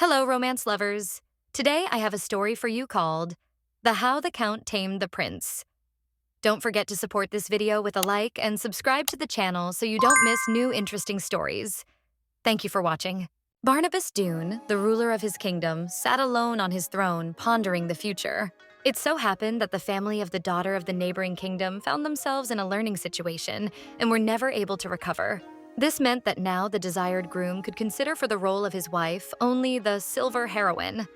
Hello, romance lovers. Today I have a story for you called The How the Count Tamed the Prince. Don't forget to support this video with a like and subscribe to the channel so you don't miss new interesting stories. Thank you for watching. Barnabas Dune, the ruler of his kingdom, sat alone on his throne, pondering the future. It so happened that the family of the daughter of the neighboring kingdom found themselves in a learning situation and were never able to recover. This meant that now the desired groom could consider for the role of his wife only the Silver Heroine,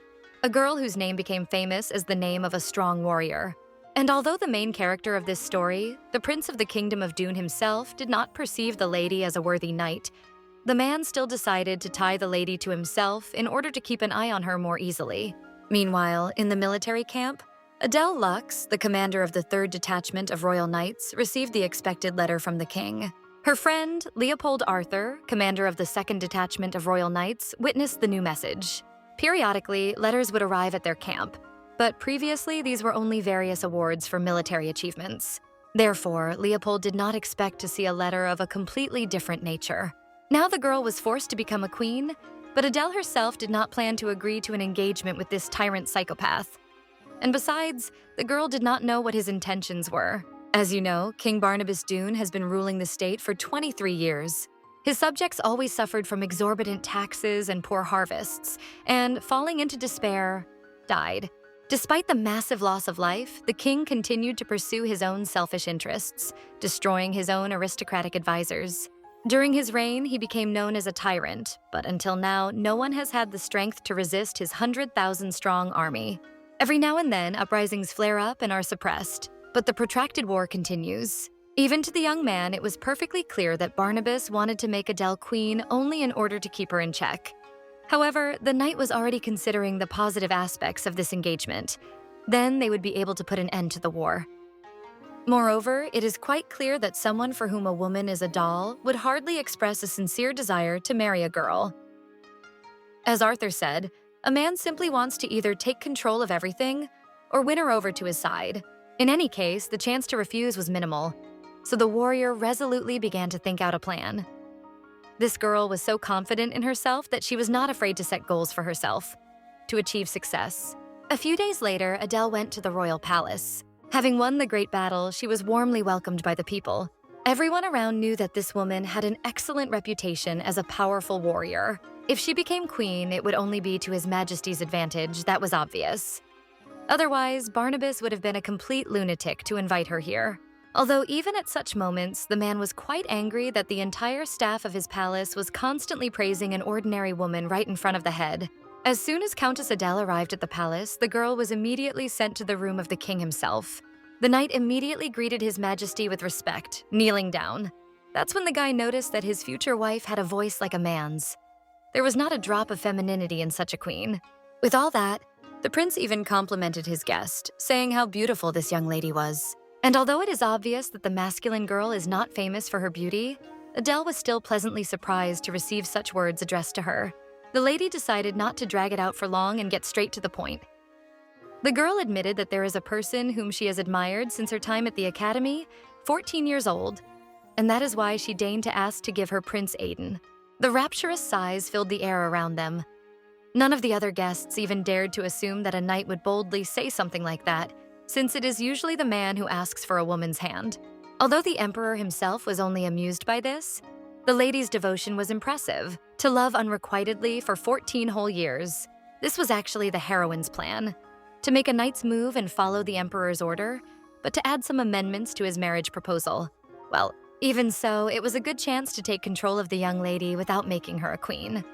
a girl whose name became famous as the name of a strong warrior. And although the main character of this story, the Prince of the Kingdom of Dune himself, did not perceive the lady as a worthy knight, the man still decided to tie the lady to himself in order to keep an eye on her more easily. Meanwhile, in the military camp, Adele Lux, the commander of the 3rd Detachment of Royal Knights, received the expected letter from the king. Her friend, Leopold Arthur, commander of the 2nd Detachment of Royal Knights, witnessed the new message. Periodically, letters would arrive at their camp, but previously these were only various awards for military achievements. Therefore, Leopold did not expect to see a letter of a completely different nature. Now the girl was forced to become a queen, but Adele herself did not plan to agree to an engagement with this tyrant psychopath. And besides, the girl did not know what his intentions were. As you know, King Barnabas Dune has been ruling the state for 23 years. His subjects always suffered from exorbitant taxes and poor harvests, and, falling into despair, died. Despite the massive loss of life, the king continued to pursue his own selfish interests, destroying his own aristocratic advisors. During his reign, he became known as a tyrant, but until now, no one has had the strength to resist his 100,000-strong army. Every now and then, uprisings flare up and are suppressed, but the protracted war continues. Even to the young man, it was perfectly clear that Barnabas wanted to make Adele queen only in order to keep her in check. However, the knight was already considering the positive aspects of this engagement. Then they would be able to put an end to the war. Moreover, it is quite clear that someone for whom a woman is a doll would hardly express a sincere desire to marry a girl. As Arthur said, a man simply wants to either take control of everything or win her over to his side. In any case, the chance to refuse was minimal, so the warrior resolutely began to think out a plan. This girl was so confident in herself that she was not afraid to set goals for herself to achieve success. A few days later, Adele went to the royal palace. Having won the great battle, she was warmly welcomed by the people. Everyone around knew that this woman had an excellent reputation as a powerful warrior. If she became queen, it would only be to His Majesty's advantage, that was obvious. Otherwise, Barnabas would have been a complete lunatic to invite her here. Although even at such moments, the man was quite angry that the entire staff of his palace was constantly praising an ordinary woman right in front of the head. As soon as Countess Adele arrived at the palace, the girl was immediately sent to the room of the king himself. The knight immediately greeted His Majesty with respect, kneeling down. That's when the guy noticed that his future wife had a voice like a man's. There was not a drop of femininity in such a queen. With all that, the prince even complimented his guest, saying how beautiful this young lady was. And although it is obvious that the masculine girl is not famous for her beauty, Adele was still pleasantly surprised to receive such words addressed to her. The lady decided not to drag it out for long and get straight to the point. The girl admitted that there is a person whom she has admired since her time at the academy, 14 years old, and that is why she deigned to ask to give her Prince Aiden. The rapturous sighs filled the air around them. None of the other guests even dared to assume that a knight would boldly say something like that, since it is usually the man who asks for a woman's hand. Although the emperor himself was only amused by this, the lady's devotion was impressive. To love unrequitedly for 14 whole years. This was actually the heroine's plan. To make a knight's move and follow the emperor's order, but to add some amendments to his marriage proposal. Well, even so, it was a good chance to take control of the young lady without making her a queen.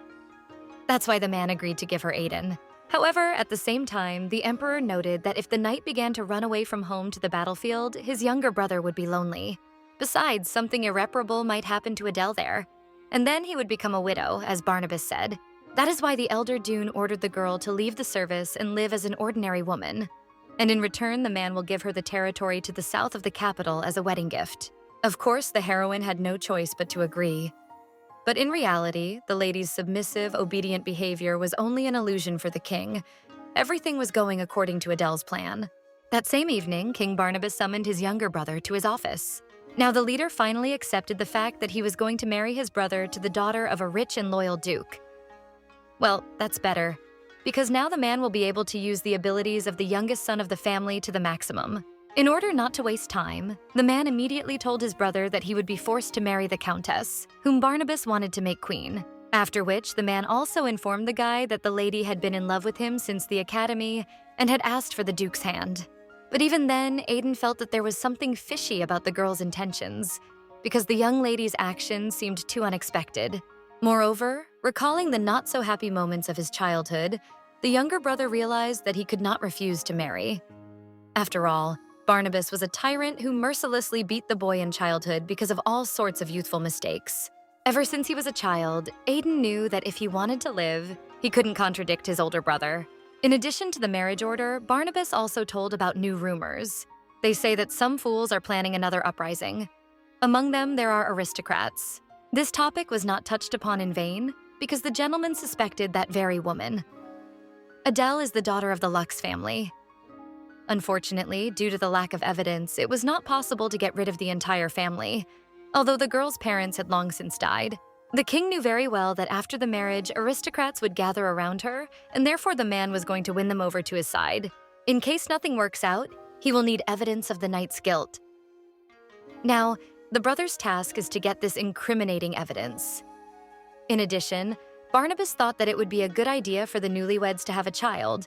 That's why the man agreed to give her Aiden. However, at the same time, the emperor noted that if the knight began to run away from home to the battlefield, his younger brother would be lonely. Besides, something irreparable might happen to Adele there. And then he would become a widow, as Barnabas said. That is why the elder Dune ordered the girl to leave the service and live as an ordinary woman. And in return, the man will give her the territory to the south of the capital as a wedding gift. Of course, the heroine had no choice but to agree. But in reality, the lady's submissive, obedient behavior was only an illusion for the king. Everything was going according to Adele's plan. That same evening, King Barnabas summoned his younger brother to his office. Now, the leader finally accepted the fact that he was going to marry his brother to the daughter of a rich and loyal duke. Well, that's better, because now the man will be able to use the abilities of the youngest son of the family to the maximum. In order not to waste time, the man immediately told his brother that he would be forced to marry the countess, whom Barnabas wanted to make queen. After which, the man also informed the guy that the lady had been in love with him since the academy and had asked for the duke's hand. But even then, Aiden felt that there was something fishy about the girl's intentions, because the young lady's actions seemed too unexpected. Moreover, recalling the not-so-happy moments of his childhood, the younger brother realized that he could not refuse to marry. After all, Barnabas was a tyrant who mercilessly beat the boy in childhood because of all sorts of youthful mistakes. Ever since he was a child, Aiden knew that if he wanted to live, he couldn't contradict his older brother. In addition to the marriage order, Barnabas also told about new rumors. They say that some fools are planning another uprising. Among them, there are aristocrats. This topic was not touched upon in vain, because the gentleman suspected that very woman. Adele is the daughter of the Lux family. Unfortunately, due to the lack of evidence, it was not possible to get rid of the entire family, although the girl's parents had long since died. The king knew very well that after the marriage, aristocrats would gather around her, and therefore the man was going to win them over to his side. In case nothing works out, he will need evidence of the knight's guilt. Now, the brother's task is to get this incriminating evidence. In addition, Barnabas thought that it would be a good idea for the newlyweds to have a child.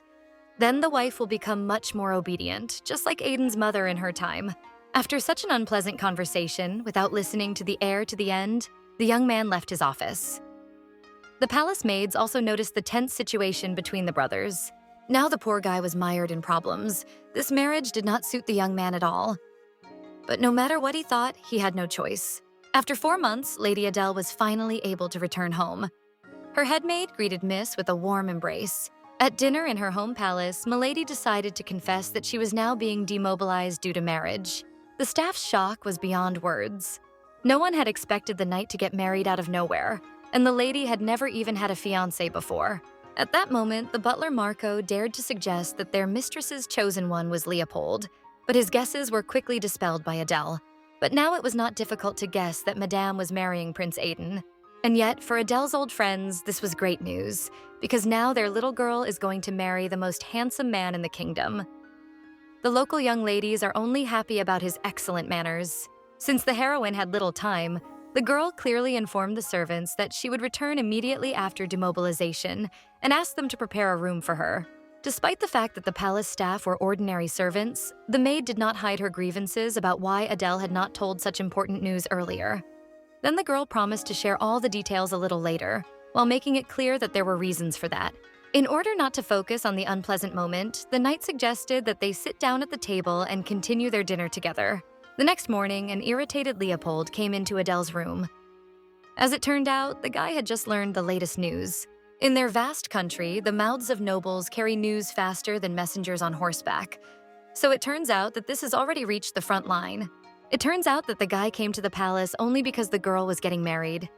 Then the wife will become much more obedient, just like Aiden's mother in her time. After such an unpleasant conversation, without listening to the heir to the end, the young man left his office. The palace maids also noticed the tense situation between the brothers. Now the poor guy was mired in problems. This marriage did not suit the young man at all. But no matter what he thought, he had no choice. After 4 months, Lady Adele was finally able to return home. Her headmaid greeted Miss with a warm embrace. At dinner in her home palace, Milady decided to confess that she was now being demobilized due to marriage. The staff's shock was beyond words. No one had expected the knight to get married out of nowhere, and the lady had never even had a fiancé before. At that moment, the butler Marco dared to suggest that their mistress's chosen one was Leopold, but his guesses were quickly dispelled by Adele. But now it was not difficult to guess that Madame was marrying Prince Aiden. And yet, for Adele's old friends, this was great news, because now their little girl is going to marry the most handsome man in the kingdom. The local young ladies are only happy about his excellent manners. Since the heroine had little time, the girl clearly informed the servants that she would return immediately after demobilization and asked them to prepare a room for her. Despite the fact that the palace staff were ordinary servants, the maid did not hide her grievances about why Adele had not told such important news earlier. Then the girl promised to share all the details a little later, while making it clear that there were reasons for that. In order not to focus on the unpleasant moment, the knight suggested that they sit down at the table and continue their dinner together. The next morning, an irritated Leopold came into Adele's room. As it turned out, the guy had just learned the latest news. In their vast country, the mouths of nobles carry news faster than messengers on horseback. So it turns out that this has already reached the front line. It turns out that the guy came to the palace only because the girl was getting married.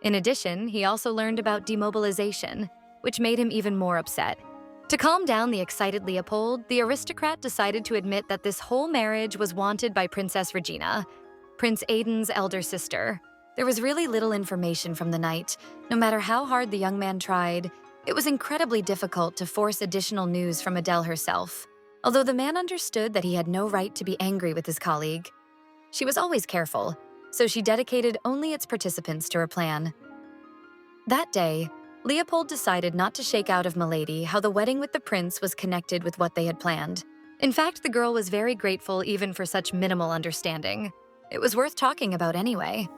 In addition, he also learned about demobilization, which made him even more upset. To calm down the excited Leopold, the aristocrat decided to admit that this whole marriage was wanted by Princess Regina, Prince Aiden's elder sister. There was really little information from the knight. No matter how hard the young man tried, it was incredibly difficult to force additional news from Adele herself. Although the man understood that he had no right to be angry with his colleague, she was always careful, so she dedicated only its participants to her plan. That day, Leopold decided not to shake out of Milady how the wedding with the prince was connected with what they had planned. In fact, the girl was very grateful even for such minimal understanding. It was worth talking about anyway.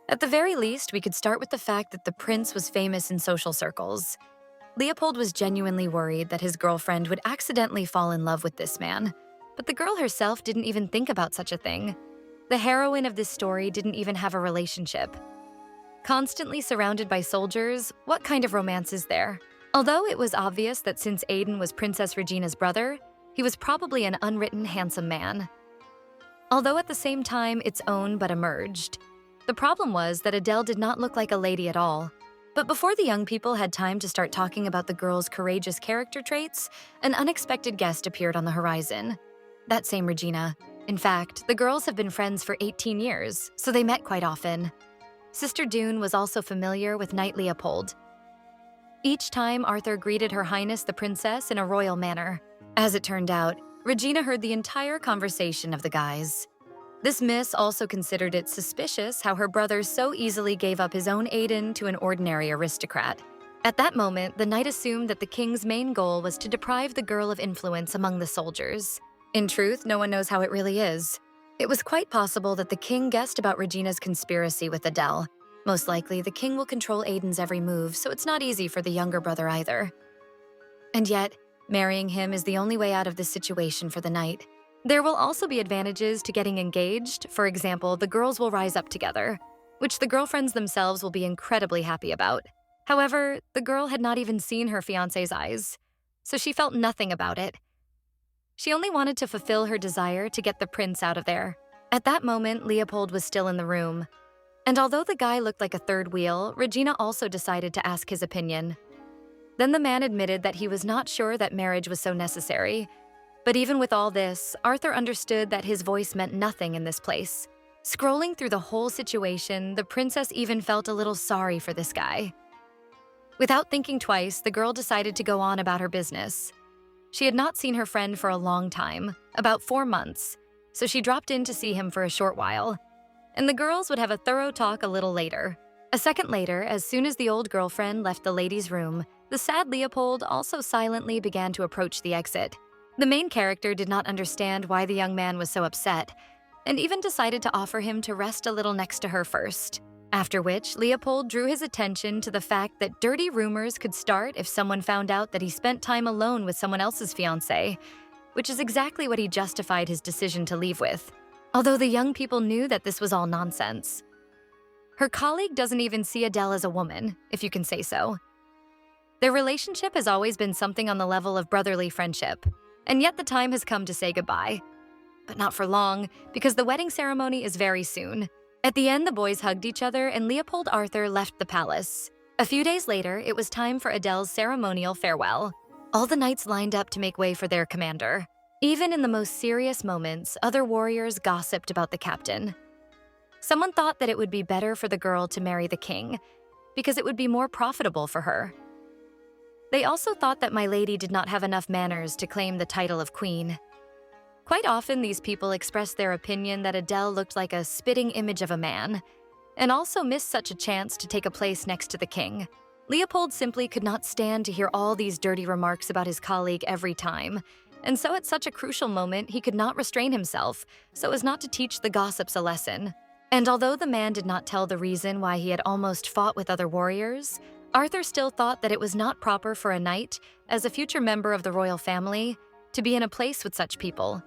At the very least, we could start with the fact that the prince was famous in social circles. Leopold was genuinely worried that his girlfriend would accidentally fall in love with this man, but the girl herself didn't even think about such a thing. The heroine of this story didn't even have a relationship. Constantly surrounded by soldiers, what kind of romance is there? Although it was obvious that since Aiden was Princess Regina's brother, he was probably an unwritten handsome man. Although at the same time its own but emerged. The problem was that Adele did not look like a lady at all. But before the young people had time to start talking about the girl's courageous character traits, an unexpected guest appeared on the horizon. That same Regina. In fact, the girls have been friends for 18 years, so they met quite often. Sister Dune was also familiar with Knight Leopold. Each time, Arthur greeted Her Highness the Princess in a royal manner. As it turned out, Regina heard the entire conversation of the guys. This miss also considered it suspicious how her brother so easily gave up his own Aiden to an ordinary aristocrat. At that moment, the knight assumed that the king's main goal was to deprive the girl of influence among the soldiers. In truth, no one knows how it really is. It was quite possible that the king guessed about Regina's conspiracy with Adele. Most likely, the king will control Aiden's every move, so it's not easy for the younger brother either. And yet, marrying him is the only way out of this situation for the knight. There will also be advantages to getting engaged. For example, the girls will rise up together, which the girlfriends themselves will be incredibly happy about. However, the girl had not even seen her fiancé's eyes, so she felt nothing about it. She only wanted to fulfill her desire to get the prince out of there. At that moment, Leopold was still in the room. And although the guy looked like a third wheel, Regina also decided to ask his opinion. Then the man admitted that he was not sure that marriage was so necessary. But even with all this, Arthur understood that his voice meant nothing in this place. Scrolling through the whole situation, the princess even felt a little sorry for this guy. Without thinking twice, the girl decided to go on about her business. She had not seen her friend for a long time, about 4 months, so she dropped in to see him for a short while. And the girls would have a thorough talk a little later. A second later, as soon as the old girlfriend left the ladies' room, the sad Leopold also silently began to approach the exit. The main character did not understand why the young man was so upset, and even decided to offer him to rest a little next to her first. After which, Leopold drew his attention to the fact that dirty rumors could start if someone found out that he spent time alone with someone else's fiancée, which is exactly what he justified his decision to leave with, although the young people knew that this was all nonsense. Her colleague doesn't even see Adele as a woman, if you can say so. Their relationship has always been something on the level of brotherly friendship, and yet the time has come to say goodbye. But not for long, because the wedding ceremony is very soon. At the end, the boys hugged each other and Leopold Arthur left the palace. A few days later, it was time for Adele's ceremonial farewell. All the knights lined up to make way for their commander. Even in the most serious moments, other warriors gossiped about the captain. Someone thought that it would be better for the girl to marry the king, because it would be more profitable for her. They also thought that my lady did not have enough manners to claim the title of queen. Quite often, these people expressed their opinion that Adele looked like a spitting image of a man, and also missed such a chance to take a place next to the king. Leopold simply could not stand to hear all these dirty remarks about his colleague every time, and so at such a crucial moment, he could not restrain himself so as not to teach the gossips a lesson. And although the man did not tell the reason why he had almost fought with other warriors, Arthur still thought that it was not proper for a knight, as a future member of the royal family, to be in a place with such people.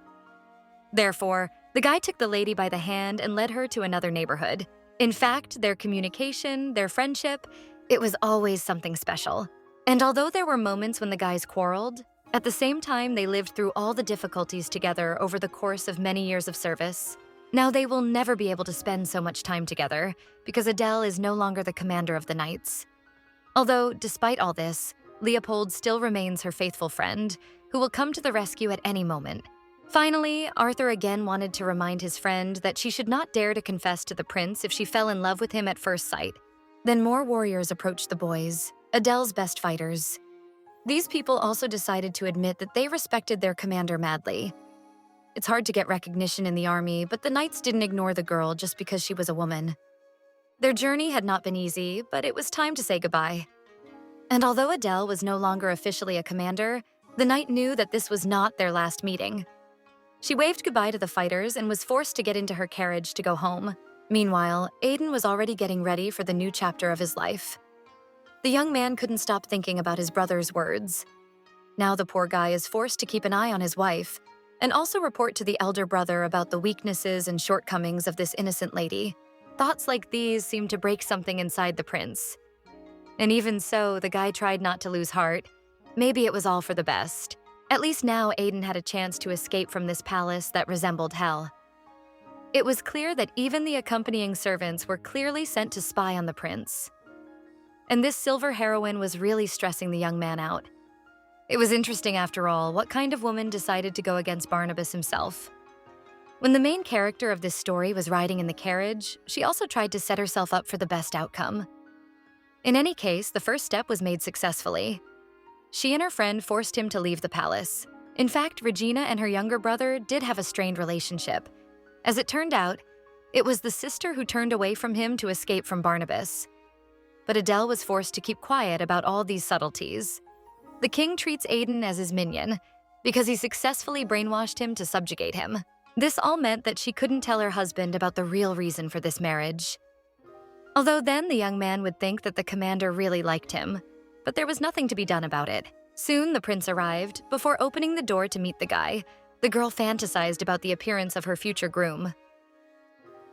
Therefore, the guy took the lady by the hand and led her to another neighborhood. In fact, their communication, their friendship, it was always something special. And although there were moments when the guys quarreled, at the same time they lived through all the difficulties together over the course of many years of service. Now they will never be able to spend so much time together because Adele is no longer the commander of the knights. Although, despite all this, Leopold still remains her faithful friend, who will come to the rescue at any moment. Finally, Arthur again wanted to remind his friend that she should not dare to confess to the prince if she fell in love with him at first sight. Then more warriors approached the boys, Adele's best fighters. These people also decided to admit that they respected their commander madly. It's hard to get recognition in the army, but the knights didn't ignore the girl just because she was a woman. Their journey had not been easy, but it was time to say goodbye. And although Adele was no longer officially a commander, the knight knew that this was not their last meeting. She waved goodbye to the fighters and was forced to get into her carriage to go home. Meanwhile, Aiden was already getting ready for the new chapter of his life. The young man couldn't stop thinking about his brother's words. Now the poor guy is forced to keep an eye on his wife, and also report to the elder brother about the weaknesses and shortcomings of this innocent lady. Thoughts like these seemed to break something inside the prince. And even so, the guy tried not to lose heart. Maybe it was all for the best. At least now Aiden had a chance to escape from this palace that resembled hell. It was clear that even the accompanying servants were clearly sent to spy on the prince. And this silver heroine was really stressing the young man out. It was interesting, after all, what kind of woman decided to go against Barnabas himself. When the main character of this story was riding in the carriage, she also tried to set herself up for the best outcome. In any case, the first step was made successfully. She and her friend forced him to leave the palace. In fact, Regina and her younger brother did have a strained relationship. As it turned out, it was the sister who turned away from him to escape from Barnabas. But Adele was forced to keep quiet about all these subtleties. The king treats Aiden as his minion because he successfully brainwashed him to subjugate him. This all meant that she couldn't tell her husband about the real reason for this marriage. Although then the young man would think that the commander really liked him, but there was nothing to be done about it. Soon the prince arrived. Before opening the door to meet the guy, the girl fantasized about the appearance of her future groom.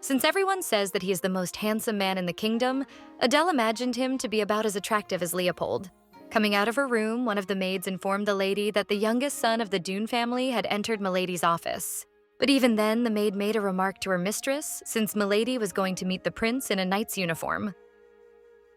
Since everyone says that he is the most handsome man in the kingdom, Adele imagined him to be about as attractive as Leopold. Coming out of her room, one of the maids informed the lady that the youngest son of the Dune family had entered Milady's office. But even then, the maid made a remark to her mistress, since Milady was going to meet the prince in a knight's uniform.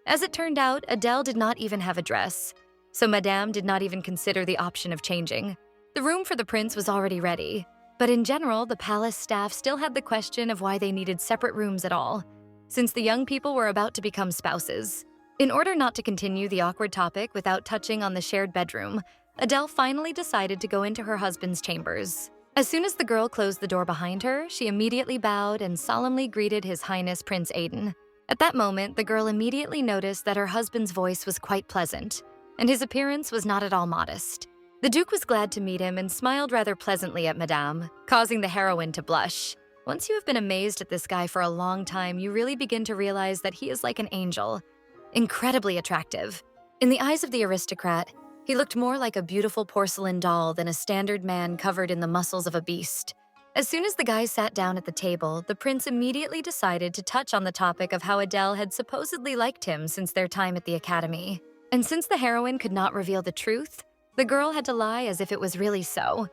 As it turned out, Adele did not even have a dress, so Madame did not even consider the option of changing. The room for the prince was already ready, but in general, the palace staff still had the question of why they needed separate rooms at all, since the young people were about to become spouses. In order not to continue the awkward topic without touching on the shared bedroom, Adele finally decided to go into her husband's chambers. As soon as the girl closed the door behind her, she immediately bowed and solemnly greeted His Highness Prince Aiden. At that moment, the girl immediately noticed that her husband's voice was quite pleasant, and his appearance was not at all modest. The Duke was glad to meet him and smiled rather pleasantly at Madame, causing the heroine to blush. Once you have been amazed at this guy for a long time, you really begin to realize that he is like an angel, incredibly attractive. In the eyes of the aristocrat, he looked more like a beautiful porcelain doll than a standard man covered in the muscles of a beast. As soon as the guy sat down at the table, the prince immediately decided to touch on the topic of how Adele had supposedly liked him since their time at the academy. And since the heroine could not reveal the truth, the girl had to lie as if it was really so.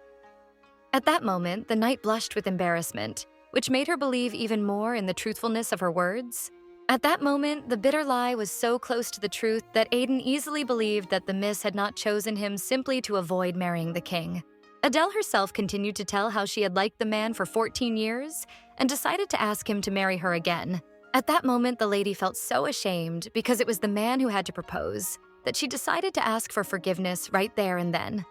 At that moment, the knight blushed with embarrassment, which made her believe even more in the truthfulness of her words. At that moment, the bitter lie was so close to the truth that Aiden easily believed that the miss had not chosen him simply to avoid marrying the king. Adele herself continued to tell how she had liked the man for 14 years and decided to ask him to marry her again. At that moment, the lady felt so ashamed because it was the man who had to propose that she decided to ask for forgiveness right there and then.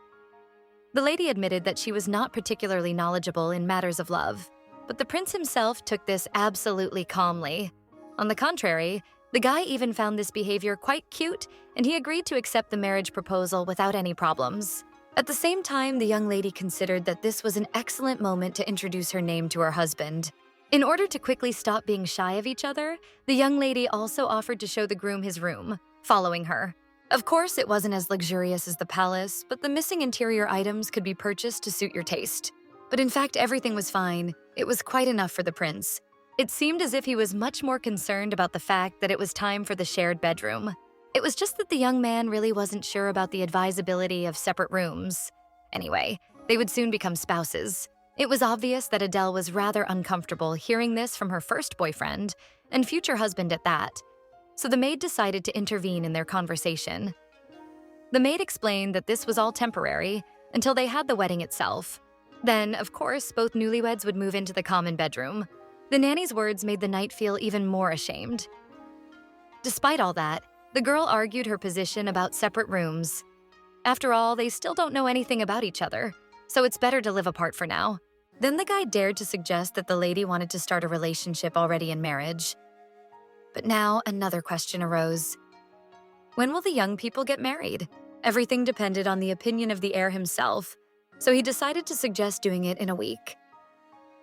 The lady admitted that she was not particularly knowledgeable in matters of love, but the prince himself took this absolutely calmly. On the contrary, the guy even found this behavior quite cute, and he agreed to accept the marriage proposal without any problems. At the same time, the young lady considered that this was an excellent moment to introduce her name to her husband. In order to quickly stop being shy of each other, the young lady also offered to show the groom his room, following her. Of course, it wasn't as luxurious as the palace, but the missing interior items could be purchased to suit your taste. But in fact, everything was fine. It was quite enough for the prince. It seemed as if he was much more concerned about the fact that it was time for the shared bedroom. It was just that the young man really wasn't sure about the advisability of separate rooms. Anyway, they would soon become spouses. It was obvious that Adele was rather uncomfortable hearing this from her first boyfriend, and future husband at that. So the maid decided to intervene in their conversation. The maid explained that this was all temporary until they had the wedding itself. Then, of course, both newlyweds would move into the common bedroom. The nanny's words made the knight feel even more ashamed. Despite all that, the girl argued her position about separate rooms. After all, they still don't know anything about each other, so it's better to live apart for now. Then the guy dared to suggest that the lady wanted to start a relationship already in marriage. But now another question arose. When will the young people get married? Everything depended on the opinion of the heir himself, so he decided to suggest doing it in a week.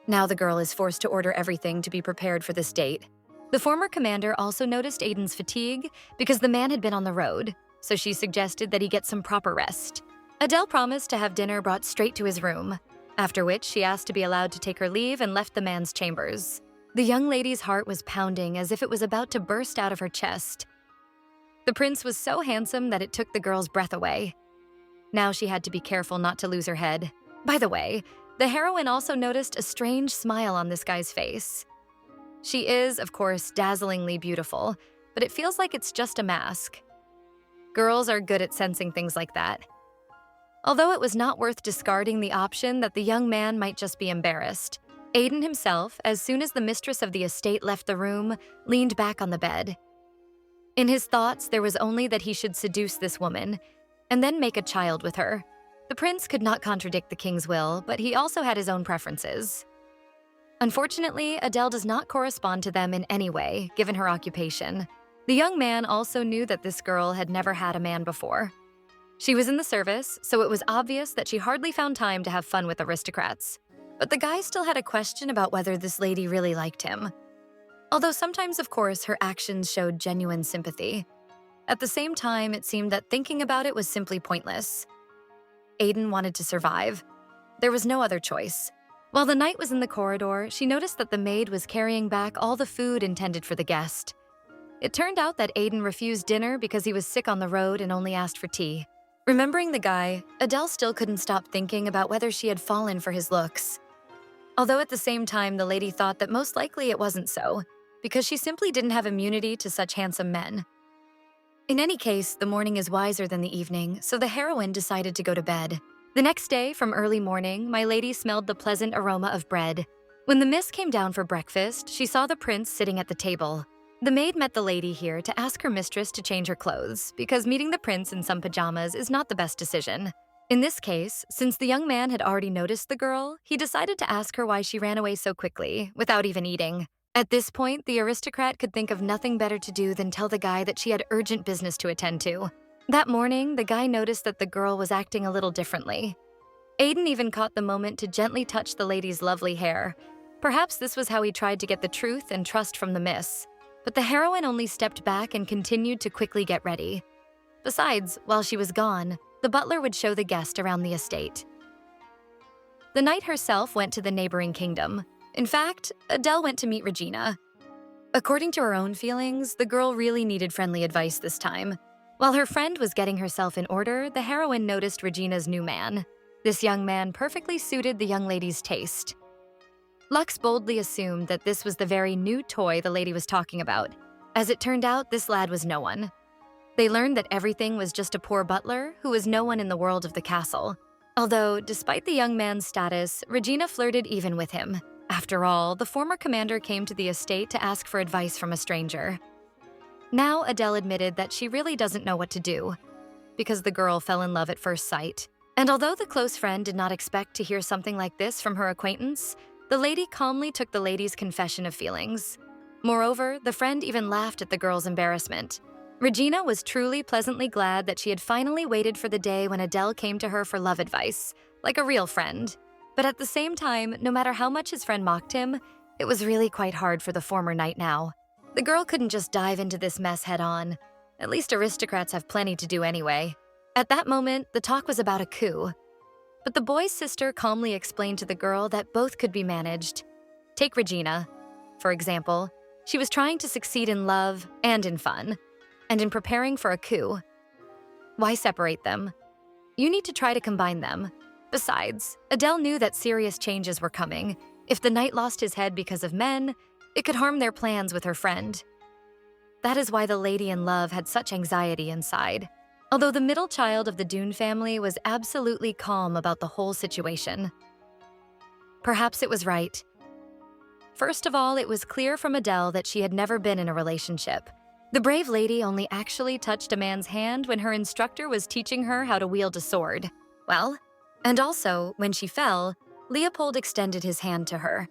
Now the girl is forced to order everything to be prepared for this date. The former commander also noticed Aiden's fatigue because the man had been on the road, so she suggested that he get some proper rest. Adele promised to have dinner brought straight to his room, after which she asked to be allowed to take her leave and left the man's chambers. The young lady's heart was pounding as if it was about to burst out of her chest. The prince was so handsome that it took the girl's breath away. Now she had to be careful not to lose her head. By the way, the heroine also noticed a strange smile on this guy's face. She is, of course, dazzlingly beautiful, but it feels like it's just a mask. Girls are good at sensing things like that. Although it was not worth discarding the option that the young man might just be embarrassed, Aiden himself, as soon as the mistress of the estate left the room, leaned back on the bed. In his thoughts, there was only that he should seduce this woman and then make a child with her. The prince could not contradict the king's will, but he also had his own preferences. Unfortunately, Adele does not correspond to them in any way, given her occupation. The young man also knew that this girl had never had a man before. She was in the service, so it was obvious that she hardly found time to have fun with aristocrats. But the guy still had a question about whether this lady really liked him. Although sometimes, of course, her actions showed genuine sympathy. At the same time, it seemed that thinking about it was simply pointless. Aiden wanted to survive. There was no other choice. While the knight was in the corridor, she noticed that the maid was carrying back all the food intended for the guest. It turned out that Aiden refused dinner because he was sick on the road and only asked for tea. Remembering the guy, Adele still couldn't stop thinking about whether she had fallen for his looks. Although at the same time, the lady thought that most likely it wasn't so, because she simply didn't have immunity to such handsome men. In any case, the morning is wiser than the evening, so the heroine decided to go to bed. The next day, from early morning, my lady smelled the pleasant aroma of bread. When the miss came down for breakfast, she saw the prince sitting at the table. The maid met the lady here to ask her mistress to change her clothes, because meeting the prince in some pajamas is not the best decision. In this case, since the young man had already noticed the girl, he decided to ask her why she ran away so quickly, without even eating. At this point, the aristocrat could think of nothing better to do than tell the guy that she had urgent business to attend to. That morning, the guy noticed that the girl was acting a little differently. Aiden even caught the moment to gently touch the lady's lovely hair. Perhaps this was how he tried to get the truth and trust from the miss. But the heroine only stepped back and continued to quickly get ready. Besides, while she was gone, the butler would show the guest around the estate. The knight herself went to the neighboring kingdom. In fact, Adele went to meet Regina. According to her own feelings, the girl really needed friendly advice this time. While her friend was getting herself in order, the heroine noticed Regina's new man. This young man perfectly suited the young lady's taste. Lux boldly assumed that this was the very new toy the lady was talking about. As it turned out, this lad was no one. They learned that everything was just a poor butler who was no one in the world of the castle. Although, despite the young man's status, Regina flirted even with him. After all, the former commander came to the estate to ask for advice from a stranger. Now, Adele admitted that she really doesn't know what to do, because the girl fell in love at first sight. And although the close friend did not expect to hear something like this from her acquaintance, the lady calmly took the lady's confession of feelings. Moreover, the friend even laughed at the girl's embarrassment. Regina was truly pleasantly glad that she had finally waited for the day when Adele came to her for love advice, like a real friend. But at the same time, no matter how much his friend mocked him, it was really quite hard for the former knight now. The girl couldn't just dive into this mess head-on. At least aristocrats have plenty to do anyway. At that moment, the talk was about a coup. But the boy's sister calmly explained to the girl that both could be managed. Take Regina, for example. She was trying to succeed in love and in fun, and in preparing for a coup. Why separate them? You need to try to combine them. Besides, Adele knew that serious changes were coming. If the knight lost his head because of men, it could harm their plans with her friend. That is why the lady in love had such anxiety inside. Although the middle child of the Dune family was absolutely calm about the whole situation. Perhaps it was right. First of all, it was clear from Adele that she had never been in a relationship. The brave lady only actually touched a man's hand when her instructor was teaching her how to wield a sword. Well, and also, when she fell, Leopold extended his hand to her.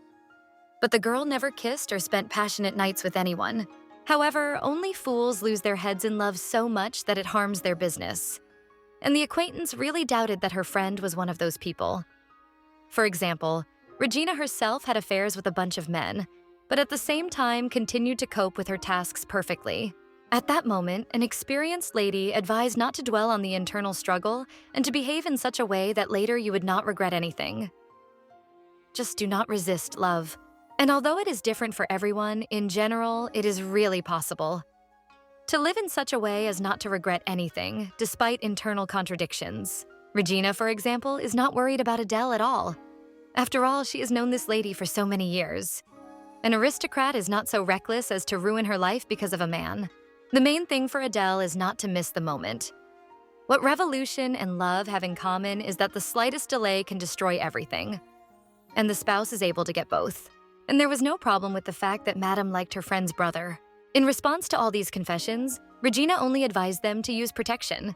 But the girl never kissed or spent passionate nights with anyone. However, only fools lose their heads in love so much that it harms their business. And the acquaintance really doubted that her friend was one of those people. For example, Regina herself had affairs with a bunch of men, but at the same time continued to cope with her tasks perfectly. At that moment, an experienced lady advised not to dwell on the internal struggle and to behave in such a way that later you would not regret anything. Just do not resist love. And although it is different for everyone, in general, it is really possible. To live in such a way as not to regret anything, despite internal contradictions. Regina, for example, is not worried about Adele at all. After all, she has known this lady for so many years. An aristocrat is not so reckless as to ruin her life because of a man. The main thing for Adele is not to miss the moment. What revolution and love have in common is that the slightest delay can destroy everything. And the spouse is able to get both. And there was no problem with the fact that Madame liked her friend's brother. In response to all these confessions, Regina only advised them to use protection.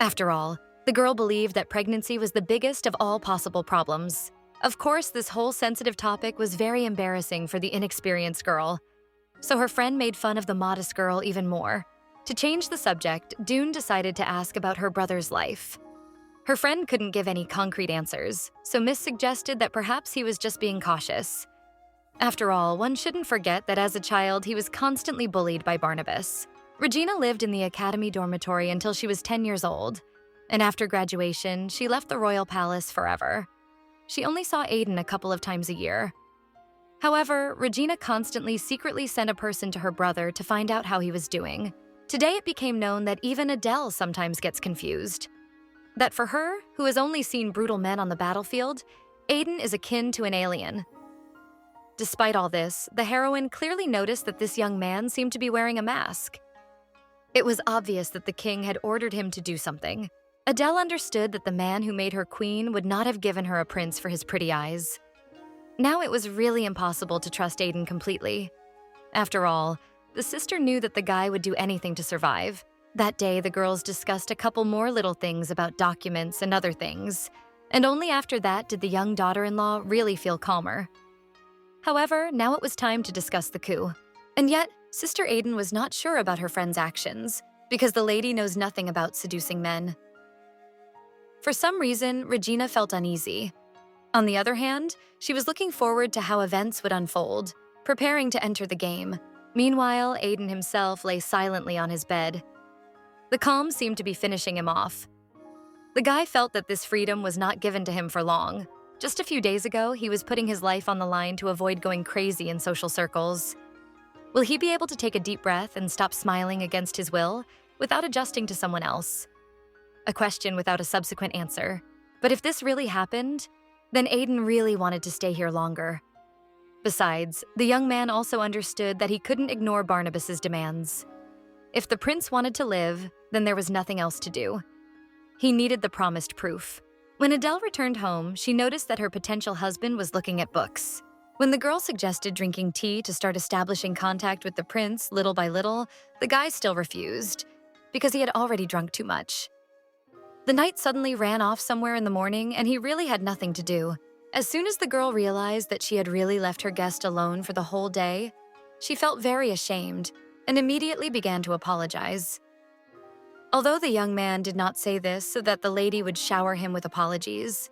After all, the girl believed that pregnancy was the biggest of all possible problems. Of course, this whole sensitive topic was very embarrassing for the inexperienced girl, so her friend made fun of the modest girl even more. To change the subject, Dune decided to ask about her brother's life. Her friend couldn't give any concrete answers, so Miss suggested that perhaps he was just being cautious. After all, one shouldn't forget that as a child, he was constantly bullied by Barnabas. Regina lived in the academy dormitory until she was 10 years old, and after graduation, she left the royal palace forever. She only saw Aiden a couple of times a year. However, Regina constantly secretly sent a person to her brother to find out how he was doing. Today it became known that even Adele sometimes gets confused. That for her, who has only seen brutal men on the battlefield, Aiden is akin to an alien. Despite all this, the heroine clearly noticed that this young man seemed to be wearing a mask. It was obvious that the king had ordered him to do something. Adele understood that the man who made her queen would not have given her a prince for his pretty eyes. Now it was really impossible to trust Aiden completely. After all, the sister knew that the guy would do anything to survive. That day, the girls discussed a couple more little things about documents and other things, and only after that did the young daughter-in-law really feel calmer. However, now it was time to discuss the coup. And yet, Sister Aiden was not sure about her friend's actions, because the lady knows nothing about seducing men. For some reason, Regina felt uneasy. On the other hand, she was looking forward to how events would unfold, preparing to enter the game. Meanwhile, Aiden himself lay silently on his bed. The calm seemed to be finishing him off. The guy felt that this freedom was not given to him for long. Just a few days ago, he was putting his life on the line to avoid going crazy in social circles. Will he be able to take a deep breath and stop smiling against his will without adjusting to someone else? A question without a subsequent answer. But if this really happened, then Aiden really wanted to stay here longer. Besides, the young man also understood that he couldn't ignore Barnabas's demands. If the prince wanted to live, then there was nothing else to do. He needed the promised proof. When Adele returned home, she noticed that her potential husband was looking at books. When the girl suggested drinking tea to start establishing contact with the prince little by little, the guy still refused, because he had already drunk too much. The night suddenly ran off somewhere in the morning, and he really had nothing to do. As soon as the girl realized that she had really left her guest alone for the whole day, she felt very ashamed and immediately began to apologize. Although the young man did not say this so that the lady would shower him with apologies,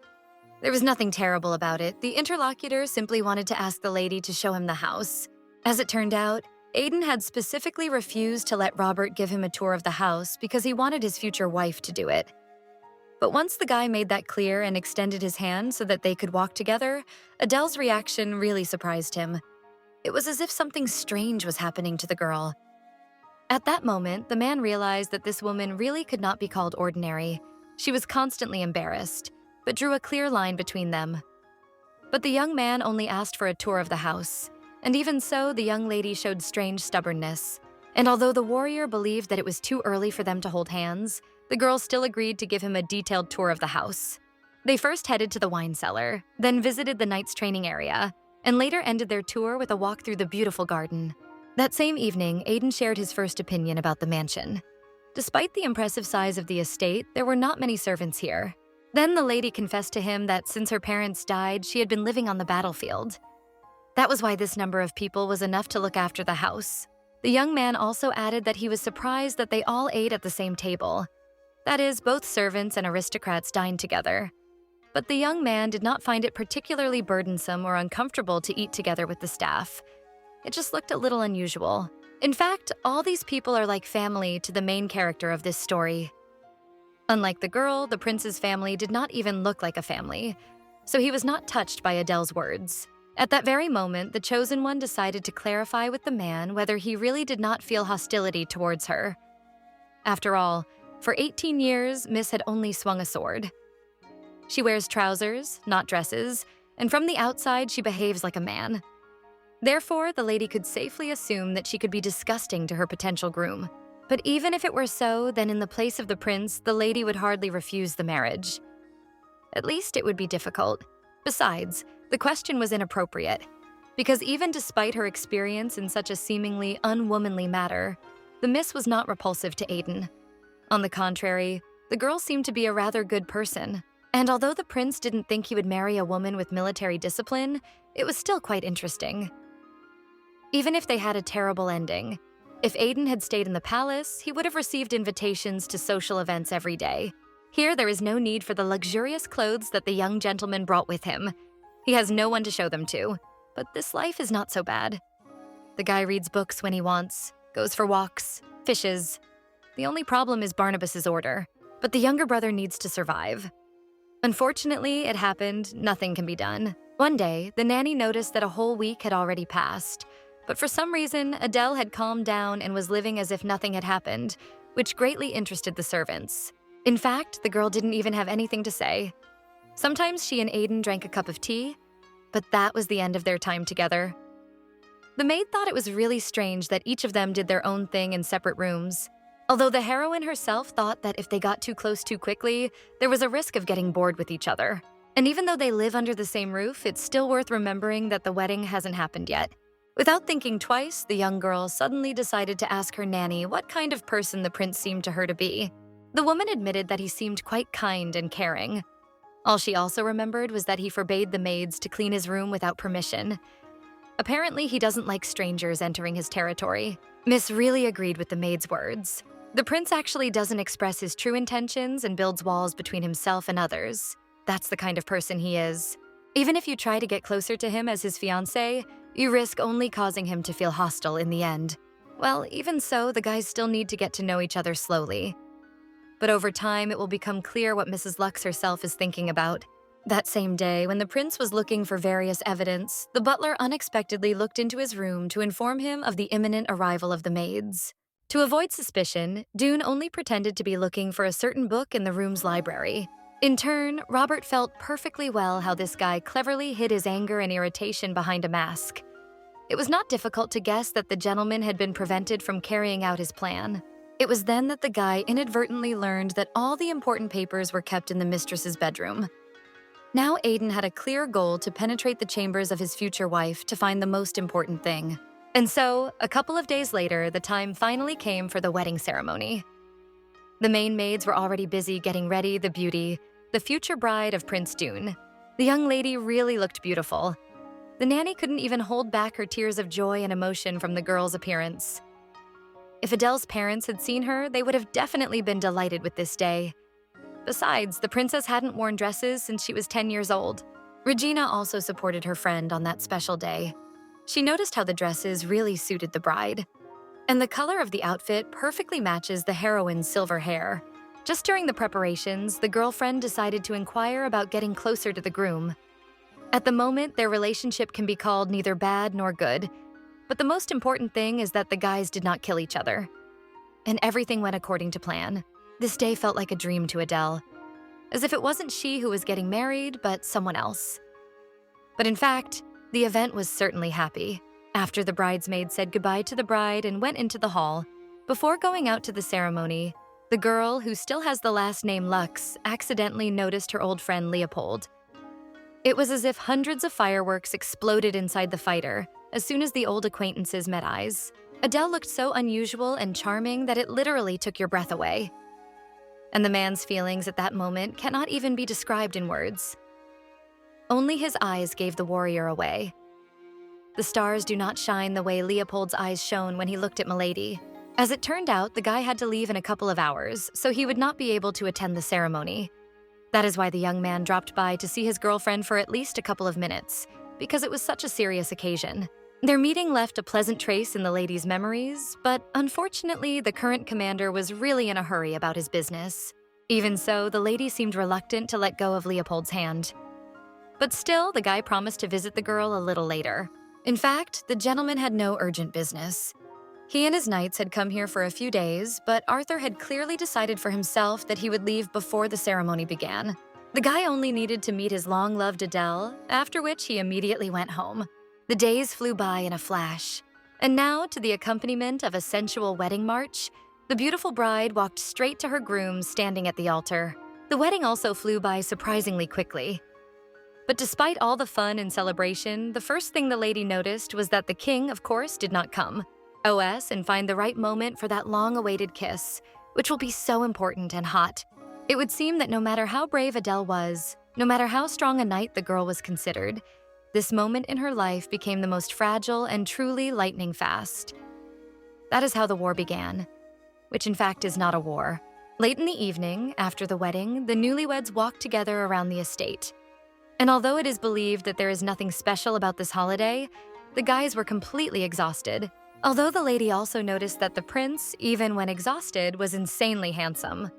there was nothing terrible about it. The interlocutor simply wanted to ask the lady to show him the house. As it turned out, Aiden had specifically refused to let Robert give him a tour of the house because he wanted his future wife to do it. But once the guy made that clear and extended his hand so that they could walk together, Adele's reaction really surprised him. It was as if something strange was happening to the girl. At that moment, the man realized that this woman really could not be called ordinary. She was constantly embarrassed, but drew a clear line between them. But the young man only asked for a tour of the house, and even so, the young lady showed strange stubbornness. And although the warrior believed that it was too early for them to hold hands, the girl still agreed to give him a detailed tour of the house. They first headed to the wine cellar, then visited the knight's training area, and later ended their tour with a walk through the beautiful garden. That same evening, Aiden shared his first opinion about the mansion. Despite the impressive size of the estate, there were not many servants here. Then the lady confessed to him that since her parents died, she had been living on the battlefield. That was why this number of people was enough to look after the house. The young man also added that he was surprised that they all ate at the same table. That is, both servants and aristocrats dined together. But the young man did not find it particularly burdensome or uncomfortable to eat together with the staff. It just looked a little unusual. In fact, all these people are like family to the main character of this story. Unlike the girl, the prince's family did not even look like a family, so he was not touched by Adele's words. At that very moment, the chosen one decided to clarify with the man whether he really did not feel hostility towards her. After all, for 18 years, Miss had only swung a sword. She wears trousers, not dresses, and from the outside, she behaves like a man. Therefore, the lady could safely assume that she could be disgusting to her potential groom. But even if it were so, then in the place of the prince, the lady would hardly refuse the marriage. At least it would be difficult. Besides, the question was inappropriate, because even despite her experience in such a seemingly unwomanly matter, the miss was not repulsive to Aiden. On the contrary, the girl seemed to be a rather good person. And although the prince didn't think he would marry a woman with military discipline, it was still quite interesting. Even if they had a terrible ending, if Aiden had stayed in the palace, he would have received invitations to social events every day. Here, there is no need for the luxurious clothes that the young gentleman brought with him. He has no one to show them to, but this life is not so bad. The guy reads books when he wants, goes for walks, fishes. The only problem is Barnabas's order, but the younger brother needs to survive. Unfortunately, it happened, nothing can be done. One day, the nanny noticed that a whole week had already passed, but for some reason, Adele had calmed down and was living as if nothing had happened, which greatly interested the servants. In fact, the girl didn't even have anything to say. Sometimes she and Aiden drank a cup of tea, but that was the end of their time together. The maid thought it was really strange that each of them did their own thing in separate rooms, although the heroine herself thought that if they got too close too quickly, there was a risk of getting bored with each other. And even though they live under the same roof, it's still worth remembering that the wedding hasn't happened yet. Without thinking twice, the young girl suddenly decided to ask her nanny what kind of person the prince seemed to her to be. The woman admitted that he seemed quite kind and caring. All she also remembered was that he forbade the maids to clean his room without permission. Apparently, he doesn't like strangers entering his territory. Miss really agreed with the maid's words. The prince actually doesn't express his true intentions and builds walls between himself and others. That's the kind of person he is. Even if you try to get closer to him as his fiancé, you risk only causing him to feel hostile in the end. Well, even so, the guys still need to get to know each other slowly. But over time, it will become clear what Mrs. Lux herself is thinking about. That same day, when the prince was looking for various evidence, the butler unexpectedly looked into his room to inform him of the imminent arrival of the maids. To avoid suspicion, Dune only pretended to be looking for a certain book in the room's library. In turn, Robert felt perfectly well how this guy cleverly hid his anger and irritation behind a mask. It was not difficult to guess that the gentleman had been prevented from carrying out his plan. It was then that the guy inadvertently learned that all the important papers were kept in the mistress's bedroom. Now Aiden had a clear goal to penetrate the chambers of his future wife to find the most important thing. And so, a couple of days later, the time finally came for the wedding ceremony. The main maids were already busy getting ready the beauty, the future bride of Prince Dune. The young lady really looked beautiful. The nanny couldn't even hold back her tears of joy and emotion from the girl's appearance. If Adele's parents had seen her, they would have definitely been delighted with this day. Besides, the princess hadn't worn dresses since she was 10 years old. Regina also supported her friend on that special day. She noticed how the dresses really suited the bride. And the color of the outfit perfectly matches the heroine's silver hair. Just during the preparations, the girlfriend decided to inquire about getting closer to the groom. At the moment, their relationship can be called neither bad nor good, but the most important thing is that the guys did not kill each other. And everything went according to plan. This day felt like a dream to Adele, as if it wasn't she who was getting married, but someone else. But in fact, the event was certainly happy. After the bridesmaid said goodbye to the bride and went into the hall, before going out to the ceremony, the girl, who still has the last name Lux, accidentally noticed her old friend Leopold. It was as if hundreds of fireworks exploded inside the fighter as soon as the old acquaintances met eyes. Adele looked so unusual and charming that it literally took your breath away. And the man's feelings at that moment cannot even be described in words. Only his eyes gave the warrior away. The stars do not shine the way Leopold's eyes shone when he looked at Milady. As it turned out, the guy had to leave in a couple of hours, so he would not be able to attend the ceremony. That is why the young man dropped by to see his girlfriend for at least a couple of minutes, because it was such a serious occasion. Their meeting left a pleasant trace in the lady's memories, but unfortunately, the current commander was really in a hurry about his business. Even so, the lady seemed reluctant to let go of Leopold's hand. But still, the guy promised to visit the girl a little later. In fact, the gentleman had no urgent business. He and his knights had come here for a few days, but Arthur had clearly decided for himself that he would leave before the ceremony began. The guy only needed to meet his long-loved Adele, after which he immediately went home. The days flew by in a flash. And now, to the accompaniment of a sensual wedding march, the beautiful bride walked straight to her groom standing at the altar. The wedding also flew by surprisingly quickly. But despite all the fun and celebration, the first thing the lady noticed was that the king, of course, did not come. OS and find the right moment for that long-awaited kiss, which will be so important and hot. It would seem that no matter how brave Adele was, no matter how strong a knight the girl was considered, this moment in her life became the most fragile and truly lightning fast. That is how the war began, which in fact is not a war. Late in the evening, after the wedding, the newlyweds walked together around the estate. And although it is believed that there is nothing special about this holiday, the guys were completely exhausted. Although the lady also noticed that the prince, even when exhausted, was insanely handsome.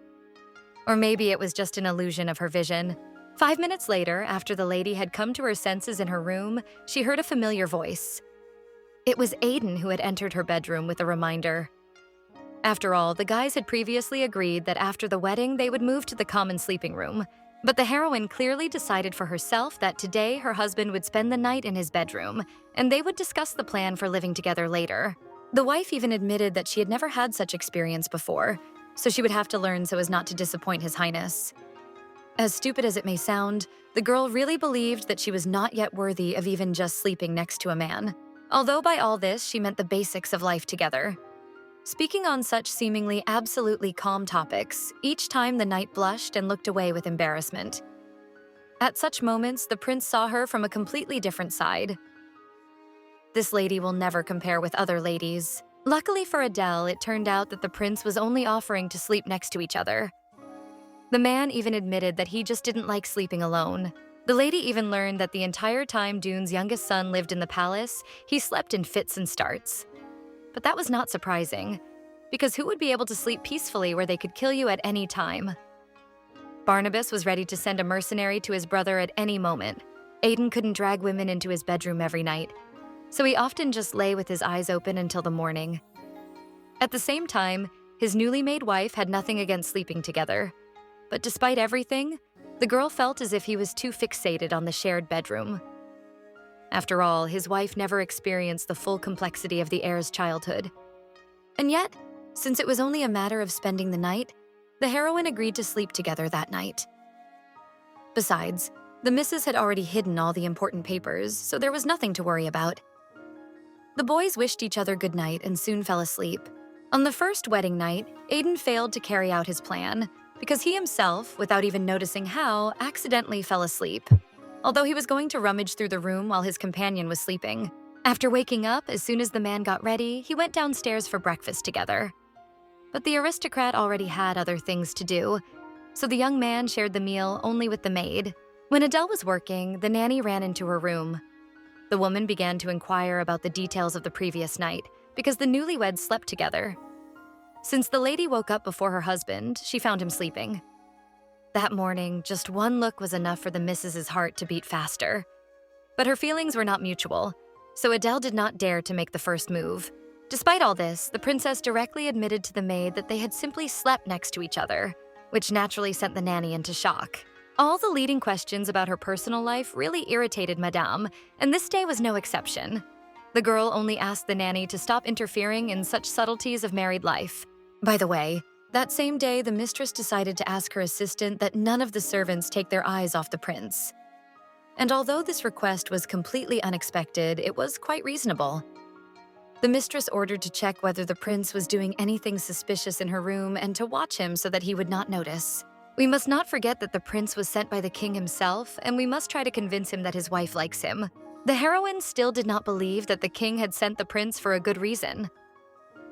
Or maybe it was just an illusion of her vision. 5 minutes later, after the lady had come to her senses in her room, she heard a familiar voice. It was Aiden who had entered her bedroom with a reminder. After all, the guys had previously agreed that after the wedding they would move to the common sleeping room. But the heroine clearly decided for herself that today her husband would spend the night in his bedroom, and they would discuss the plan for living together later. The wife even admitted that she had never had such experience before, so she would have to learn so as not to disappoint His Highness. As stupid as it may sound, the girl really believed that she was not yet worthy of even just sleeping next to a man. Although by all this, she meant the basics of life together. Speaking on such seemingly absolutely calm topics, each time the knight blushed and looked away with embarrassment. At such moments, the prince saw her from a completely different side. This lady will never compare with other ladies. Luckily for Adele, it turned out that the prince was only offering to sleep next to each other. The man even admitted that he just didn't like sleeping alone. The lady even learned that the entire time Dune's youngest son lived in the palace, he slept in fits and starts. But that was not surprising, because who would be able to sleep peacefully where they could kill you at any time? Barnabas was ready to send a mercenary to his brother at any moment. Aiden couldn't drag women into his bedroom every night, so he often just lay with his eyes open until the morning. At the same time, his newly made wife had nothing against sleeping together. But despite everything, the girl felt as if he was too fixated on the shared bedroom. After all, his wife never experienced the full complexity of the heir's childhood. And yet, since it was only a matter of spending the night, the heroine agreed to sleep together that night. Besides, the missus had already hidden all the important papers, so there was nothing to worry about. The boys wished each other good night and soon fell asleep. On the first wedding night, Aiden failed to carry out his plan because he himself, without even noticing how, accidentally fell asleep, although he was going to rummage through the room while his companion was sleeping. After waking up, as soon as the man got ready, he went downstairs for breakfast together. But the aristocrat already had other things to do, so the young man shared the meal only with the maid. When Adele was working, the nanny ran into her room. The woman began to inquire about the details of the previous night, because the newlyweds slept together. Since the lady woke up before her husband, she found him sleeping. That morning, just one look was enough for the missus's heart to beat faster. But her feelings were not mutual, so Adele did not dare to make the first move. Despite all this, the princess directly admitted to the maid that they had simply slept next to each other, which naturally sent the nanny into shock. All the leading questions about her personal life really irritated Madame, and this day was no exception. The girl only asked the nanny to stop interfering in such subtleties of married life. By the way, that same day, the mistress decided to ask her assistant that none of the servants take their eyes off the prince. And although this request was completely unexpected, it was quite reasonable. The mistress ordered to check whether the prince was doing anything suspicious in her room and to watch him so that he would not notice. We must not forget that the prince was sent by the king himself, and we must try to convince him that his wife likes him. The heroine still did not believe that the king had sent the prince for a good reason.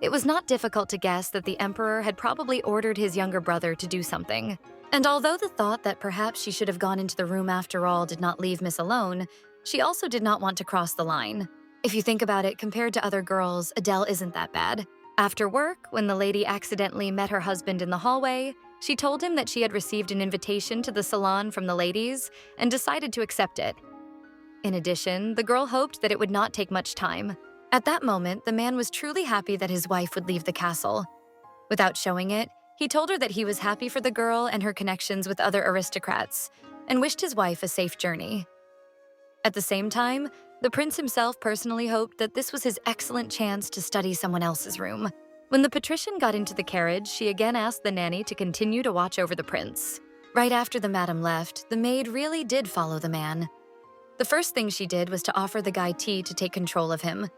It was not difficult to guess that the emperor had probably ordered his younger brother to do something. And although the thought that perhaps she should have gone into the room after all did not leave Miss alone, she also did not want to cross the line. If you think about it, compared to other girls, Adele isn't that bad. After work, when the lady accidentally met her husband in the hallway, she told him that she had received an invitation to the salon from the ladies and decided to accept it. In addition, the girl hoped that it would not take much time. At that moment, the man was truly happy that his wife would leave the castle. Without showing it, he told her that he was happy for the girl and her connections with other aristocrats, and wished his wife a safe journey. At the same time, the prince himself personally hoped that this was his excellent chance to study someone else's room. When the patrician got into the carriage, she again asked the nanny to continue to watch over the prince. Right after the madam left, the maid really did follow the man. The first thing she did was to offer the guy tea to take control of him.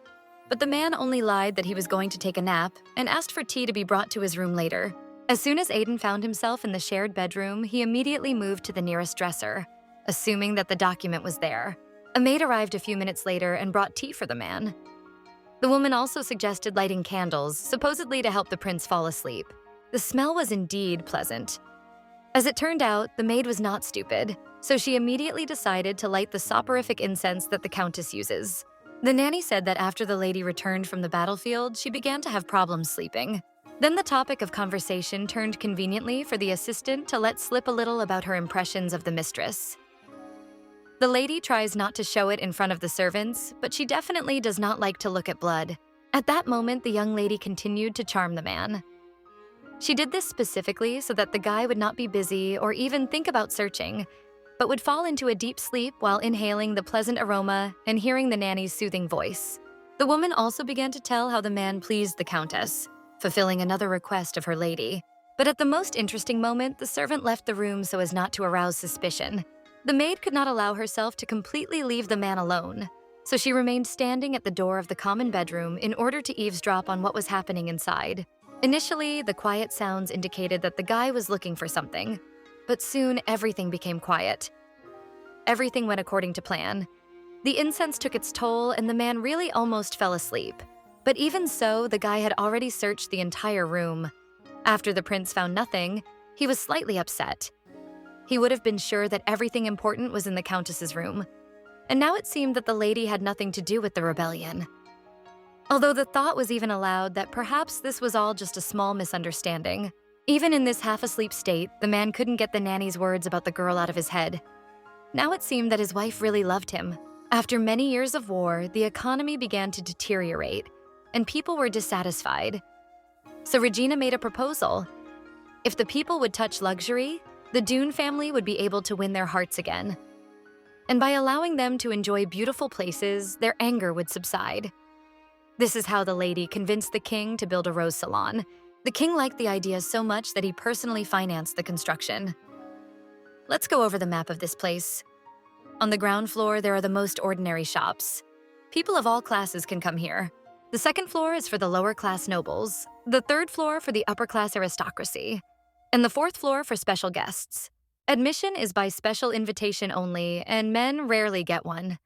But the man only lied that he was going to take a nap and asked for tea to be brought to his room later. As soon as Aiden found himself in the shared bedroom, he immediately moved to the nearest dresser, assuming that the document was there. A maid arrived a few minutes later and brought tea for the man. The woman also suggested lighting candles, supposedly to help the prince fall asleep. The smell was indeed pleasant. As it turned out, the maid was not stupid, so she immediately decided to light the soporific incense that the countess uses. The nanny said that after the lady returned from the battlefield, she began to have problems sleeping. Then the topic of conversation turned conveniently for the assistant to let slip a little about her impressions of the mistress. The lady tries not to show it in front of the servants, but she definitely does not like to look at blood. At that moment, the young lady continued to charm the man. She did this specifically so that the guy would not be busy or even think about searching, but would fall into a deep sleep while inhaling the pleasant aroma and hearing the nanny's soothing voice. The woman also began to tell how the man pleased the countess, fulfilling another request of her lady. But at the most interesting moment, the servant left the room so as not to arouse suspicion. The maid could not allow herself to completely leave the man alone, so she remained standing at the door of the common bedroom in order to eavesdrop on what was happening inside. Initially, the quiet sounds indicated that the guy was looking for something, but soon everything became quiet. Everything went according to plan. The incense took its toll and the man really almost fell asleep. But even so, the guy had already searched the entire room. After the prince found nothing, he was slightly upset. He would have been sure that everything important was in the countess's room. And now it seemed that the lady had nothing to do with the rebellion. Although the thought was even allowed that perhaps this was all just a small misunderstanding. Even in this half-asleep state, the man couldn't get the nanny's words about the girl out of his head. Now it seemed that his wife really loved him. After many years of war, the economy began to deteriorate, and people were dissatisfied. So Regina made a proposal. If the people would touch luxury, the Dune family would be able to win their hearts again. And by allowing them to enjoy beautiful places, their anger would subside. This is how the lady convinced the king to build a rose salon. The king liked the idea so much that he personally financed the construction. Let's go over the map of this place. On the ground floor, there are the most ordinary shops. People of all classes can come here. The second floor is for the lower-class nobles, the third floor for the upper-class aristocracy, and the fourth floor for special guests. Admission is by special invitation only, and men rarely get one.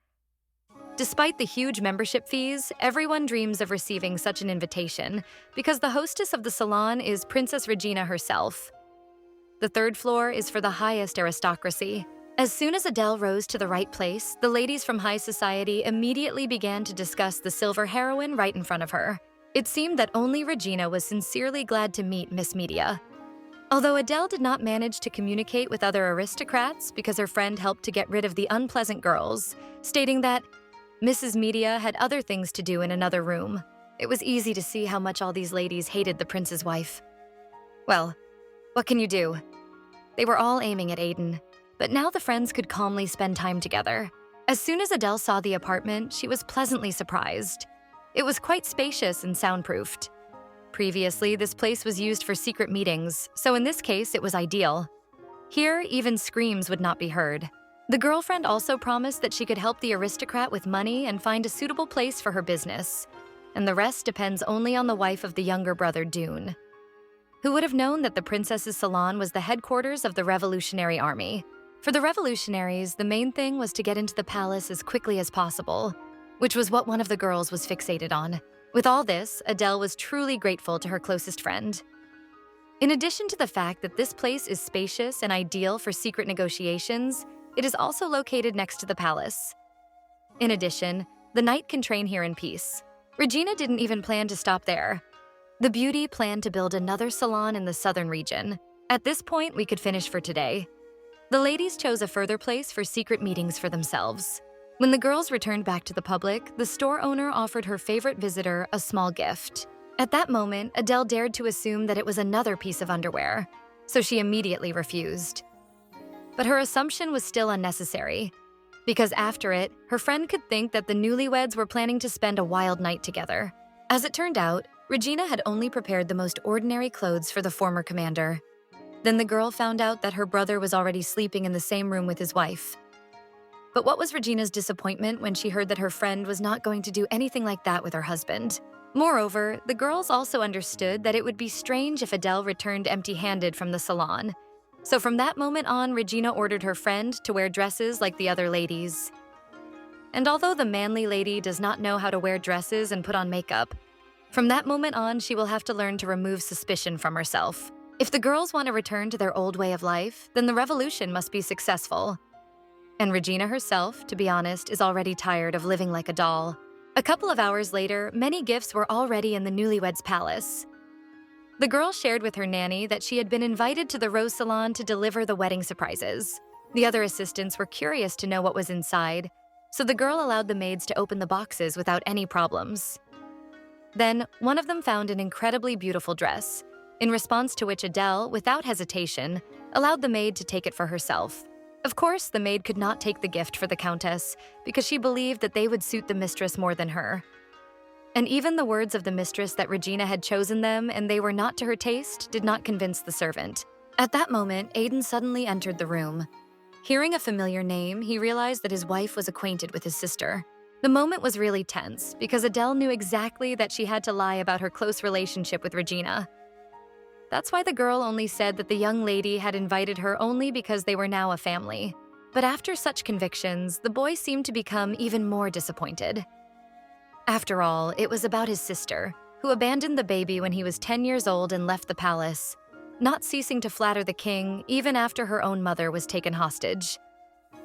Despite the huge membership fees, everyone dreams of receiving such an invitation because the hostess of the salon is Princess Regina herself. The third floor is for the highest aristocracy. As soon as Adele rose to the right place, the ladies from high society immediately began to discuss the silver heroine right in front of her. It seemed that only Regina was sincerely glad to meet Miss Media. Although Adele did not manage to communicate with other aristocrats because her friend helped to get rid of the unpleasant girls, stating that Mrs. Media had other things to do in another room. It was easy to see how much all these ladies hated the prince's wife. Well, what can you do? They were all aiming at Aiden, but now the friends could calmly spend time together. As soon as Adele saw the apartment, she was pleasantly surprised. It was quite spacious and soundproofed. Previously, this place was used for secret meetings, so in this case, it was ideal. Here, even screams would not be heard. The girlfriend also promised that she could help the aristocrat with money and find a suitable place for her business, and the rest depends only on the wife of the younger brother, Dune. Who would have known that the princess's salon was the headquarters of the Revolutionary Army? For the revolutionaries, the main thing was to get into the palace as quickly as possible, which was what one of the girls was fixated on. With all this, Adele was truly grateful to her closest friend. In addition to the fact that this place is spacious and ideal for secret negotiations, it is also located next to the palace. In addition, the knight can train here in peace. Regina didn't even plan to stop there. The beauty planned to build another salon in the southern region. At this point, we could finish for today. The ladies chose a further place for secret meetings for themselves. When the girls returned back to the public, the store owner offered her favorite visitor a small gift. At that moment, Adele dared to assume that it was another piece of underwear, so she immediately refused. But her assumption was still unnecessary, because after it, her friend could think that the newlyweds were planning to spend a wild night together. As it turned out, Regina had only prepared the most ordinary clothes for the former commander. Then the girl found out that her brother was already sleeping in the same room with his wife. But what was Regina's disappointment when she heard that her friend was not going to do anything like that with her husband? Moreover, the girls also understood that it would be strange if Adele returned empty-handed from the salon. So from that moment on, Regina ordered her friend to wear dresses like the other ladies. And although the manly lady does not know how to wear dresses and put on makeup, from that moment on, she will have to learn to remove suspicion from herself. If the girls want to return to their old way of life, then the revolution must be successful. And Regina herself, to be honest, is already tired of living like a doll. A couple of hours later, many gifts were already in the newlyweds' palace. The girl shared with her nanny that she had been invited to the rose salon to deliver the wedding surprises. The other assistants were curious to know what was inside, so the girl allowed the maids to open the boxes without any problems. Then, one of them found an incredibly beautiful dress, in response to which Adele, without hesitation, allowed the maid to take it for herself. Of course, the maid could not take the gift for the countess because she believed that they would suit the mistress more than her. And even the words of the mistress that Regina had chosen them and they were not to her taste did not convince the servant. At that moment, Aiden suddenly entered the room. Hearing a familiar name, he realized that his wife was acquainted with his sister. The moment was really tense because Adele knew exactly that she had to lie about her close relationship with Regina. That's why the girl only said that the young lady had invited her only because they were now a family. But after such convictions, the boy seemed to become even more disappointed. After all, it was about his sister, who abandoned the baby when he was 10 years old and left the palace, not ceasing to flatter the king even after her own mother was taken hostage.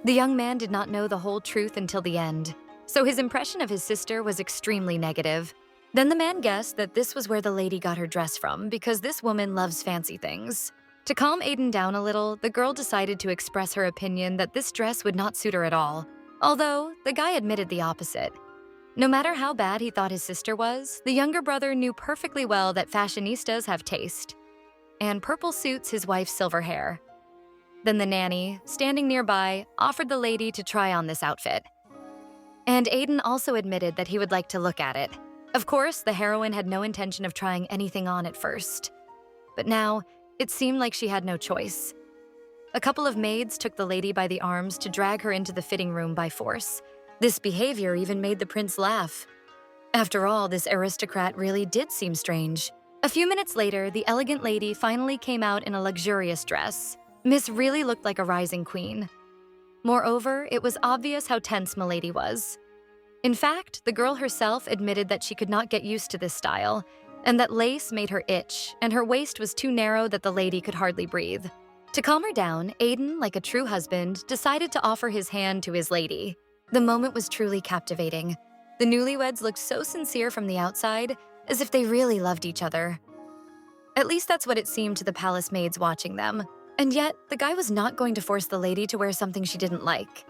The young man did not know the whole truth until the end, so his impression of his sister was extremely negative. Then the man guessed that this was where the lady got her dress from because this woman loves fancy things. To calm Aiden down a little, the girl decided to express her opinion that this dress would not suit her at all, although the guy admitted the opposite. No matter how bad he thought his sister was, the younger brother knew perfectly well that fashionistas have taste, and purple suits his wife's silver hair. Then the nanny, standing nearby, offered the lady to try on this outfit. And Aiden also admitted that he would like to look at it. Of course, the heroine had no intention of trying anything on at first. But now, it seemed like she had no choice. A couple of maids took the lady by the arms to drag her into the fitting room by force. This behavior even made the prince laugh. After all, this aristocrat really did seem strange. A few minutes later, the elegant lady finally came out in a luxurious dress. Miss really looked like a rising queen. Moreover, it was obvious how tense Milady was. In fact, the girl herself admitted that she could not get used to this style, and that lace made her itch, and her waist was too narrow that the lady could hardly breathe. To calm her down, Aiden, like a true husband, decided to offer his hand to his lady. The moment was truly captivating. The newlyweds looked so sincere from the outside, as if they really loved each other. At least that's what it seemed to the palace maids watching them. And yet, the guy was not going to force the lady to wear something she didn't like.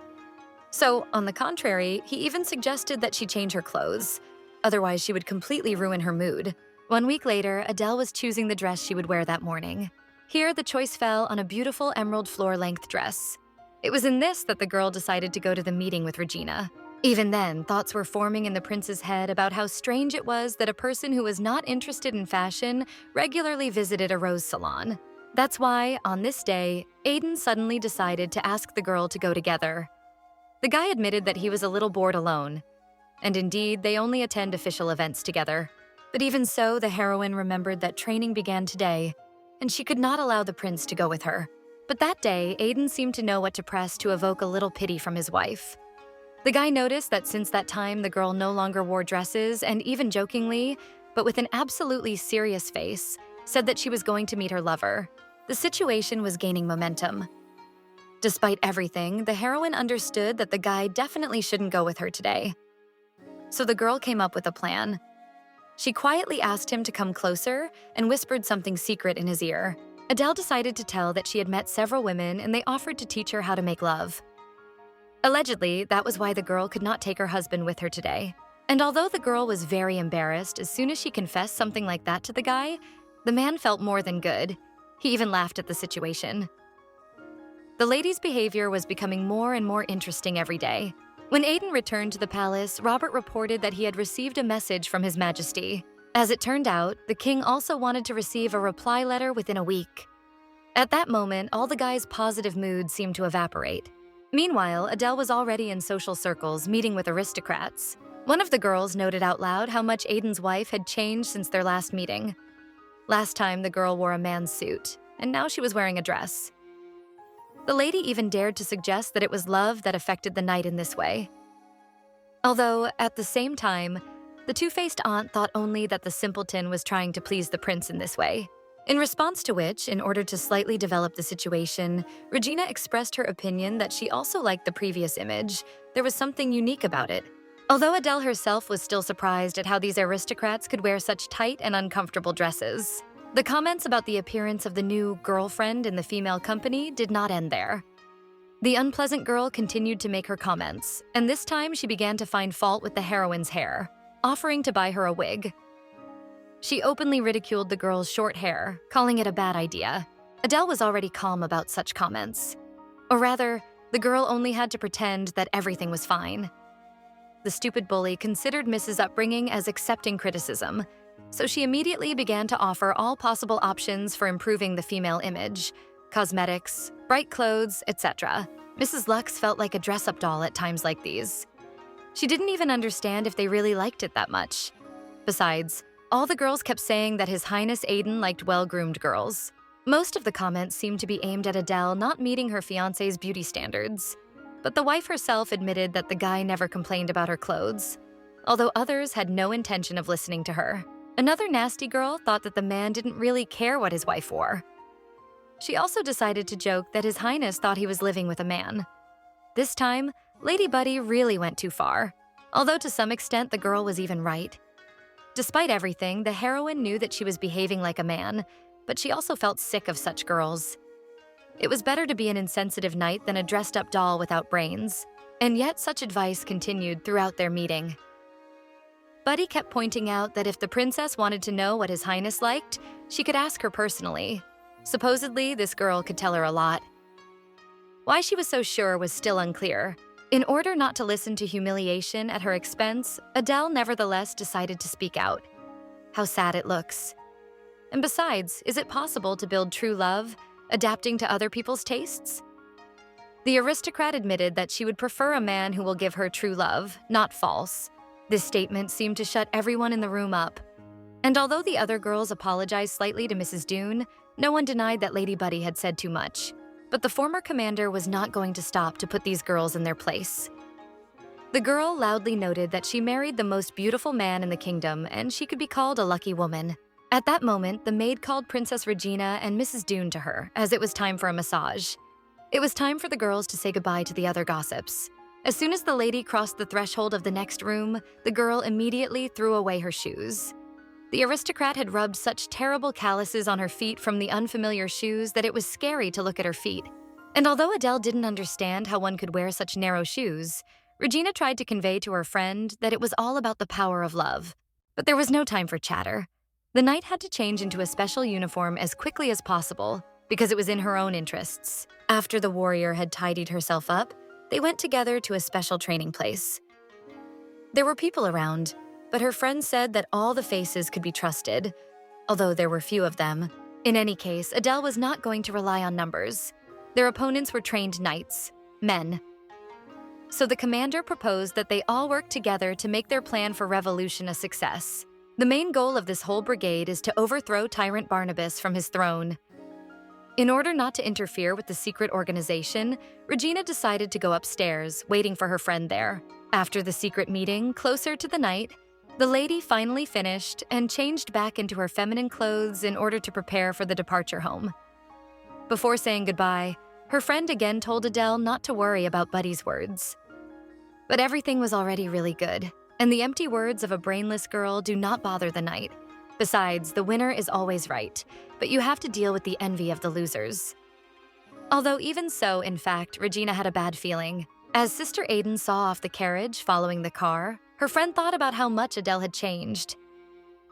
So, on the contrary, he even suggested that she change her clothes. Otherwise, she would completely ruin her mood. 1 week later, Adele was choosing the dress she would wear that morning. Here, the choice fell on a beautiful emerald floor-length dress. It was in this that the girl decided to go to the meeting with Regina. Even then, thoughts were forming in the prince's head about how strange it was that a person who was not interested in fashion regularly visited a rose salon. That's why, on this day, Aiden suddenly decided to ask the girl to go together. The guy admitted that he was a little bored alone. And indeed, they only attend official events together. But even so, the heroine remembered that training began today, and she could not allow the prince to go with her. But that day, Aiden seemed to know what to press to evoke a little pity from his wife. The guy noticed that since that time, the girl no longer wore dresses and even jokingly, but with an absolutely serious face, said that she was going to meet her lover. The situation was gaining momentum. Despite everything, the heroine understood that the guy definitely shouldn't go with her today. So the girl came up with a plan. She quietly asked him to come closer and whispered something secret in his ear. Adele decided to tell that she had met several women and they offered to teach her how to make love. Allegedly, that was why the girl could not take her husband with her today. And although the girl was very embarrassed as soon as she confessed something like that to the guy, the man felt more than good. He even laughed at the situation. The lady's behavior was becoming more and more interesting every day. When Aiden returned to the palace, Robert reported that he had received a message from His Majesty. As it turned out, the king also wanted to receive a reply letter within a week. At that moment, all the guy's positive mood seemed to evaporate. Meanwhile, Adele was already in social circles meeting with aristocrats. One of the girls noted out loud how much Aiden's wife had changed since their last meeting. Last time, the girl wore a man's suit, and now she was wearing a dress. The lady even dared to suggest that it was love that affected the night in this way. Although, at the same time, the two-faced aunt thought only that the simpleton was trying to please the prince in this way. In response to which, in order to slightly develop the situation, Regina expressed her opinion that she also liked the previous image. There was something unique about it. Although Adele herself was still surprised at how these aristocrats could wear such tight and uncomfortable dresses. The comments about the appearance of the new girlfriend in the female company did not end there. The unpleasant girl continued to make her comments, and this time she began to find fault with the heroine's hair, offering to buy her a wig. She openly ridiculed the girl's short hair, calling it a bad idea. Adele was already calm about such comments. Or rather, the girl only had to pretend that everything was fine. The stupid bully considered Mrs. Upbringing as accepting criticism, so she immediately began to offer all possible options for improving the female image: cosmetics, bright clothes, etc. Mrs. Lux felt like a dress-up doll at times like these. She didn't even understand if they really liked it that much. Besides, all the girls kept saying that His Highness Aiden liked well-groomed girls. Most of the comments seemed to be aimed at Adele not meeting her fiancé's beauty standards. But the wife herself admitted that the guy never complained about her clothes, although others had no intention of listening to her. Another nasty girl thought that the man didn't really care what his wife wore. She also decided to joke that His Highness thought he was living with a man. This time, Lady Buddy really went too far, although to some extent the girl was even right. Despite everything, the heroine knew that she was behaving like a man, but she also felt sick of such girls. It was better to be an insensitive knight than a dressed-up doll without brains, and yet such advice continued throughout their meeting. Buddy kept pointing out that if the princess wanted to know what His Highness liked, she could ask her personally. Supposedly, this girl could tell her a lot. Why she was so sure was still unclear. In order not to listen to humiliation at her expense, Adele nevertheless decided to speak out. How sad it looks. And besides, is it possible to build true love, adapting to other people's tastes? The aristocrat admitted that she would prefer a man who will give her true love, not false. This statement seemed to shut everyone in the room up. And although the other girls apologized slightly to Mrs. Dune, no one denied that Lady Buddy had said too much. But the former commander was not going to stop to put these girls in their place. The girl loudly noted that she married the most beautiful man in the kingdom and she could be called a lucky woman. At that moment, the maid called Princess Regina and Mrs. Dune to her, as it was time for a massage. It was time for the girls to say goodbye to the other gossips. As soon as the lady crossed the threshold of the next room, the girl immediately threw away her shoes. The aristocrat had rubbed such terrible calluses on her feet from the unfamiliar shoes that it was scary to look at her feet. And although Adele didn't understand how one could wear such narrow shoes, Regina tried to convey to her friend that it was all about the power of love. But there was no time for chatter. The knight had to change into a special uniform as quickly as possible, because it was in her own interests. After the warrior had tidied herself up, they went together to a special training place. There were people around, but her friend said that all the faces could be trusted, although there were few of them. In any case, Adele was not going to rely on numbers. Their opponents were trained knights, men. So the commander proposed that they all work together to make their plan for revolution a success. The main goal of this whole brigade is to overthrow Tyrant Barnabas from his throne. In order not to interfere with the secret organization, Regina decided to go upstairs, waiting for her friend there. After the secret meeting, closer to the night, the lady finally finished and changed back into her feminine clothes in order to prepare for the departure home. Before saying goodbye, her friend again told Adele not to worry about Buddy's words. But everything was already really good, and the empty words of a brainless girl do not bother the knight. Besides, the winner is always right, but you have to deal with the envy of the losers. Although even so, in fact, Regina had a bad feeling. As Sister Aiden saw off the carriage following the car, her friend thought about how much Adele had changed.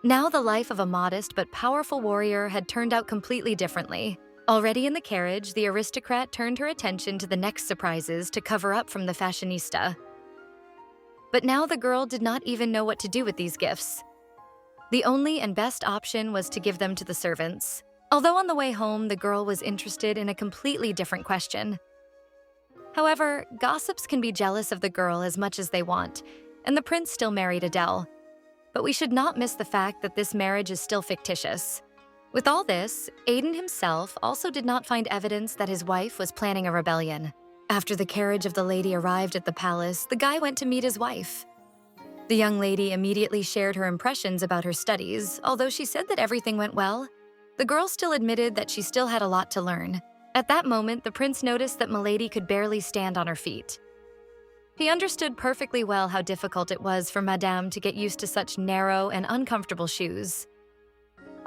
Now the life of a modest but powerful warrior had turned out completely differently. Already in the carriage, the aristocrat turned her attention to the next surprises to cover up from the fashionista. But now the girl did not even know what to do with these gifts. The only and best option was to give them to the servants. Although on the way home, the girl was interested in a completely different question. However, gossips can be jealous of the girl as much as they want, and the prince still married Adele. But we should not miss the fact that this marriage is still fictitious. With all this, Aiden himself also did not find evidence that his wife was planning a rebellion. After the carriage of the lady arrived at the palace, the guy went to meet his wife. The young lady immediately shared her impressions about her studies. Although she said that everything went well, the girl still admitted that she still had a lot to learn. At that moment, the prince noticed that Milady could barely stand on her feet. He understood perfectly well how difficult it was for Madame to get used to such narrow and uncomfortable shoes.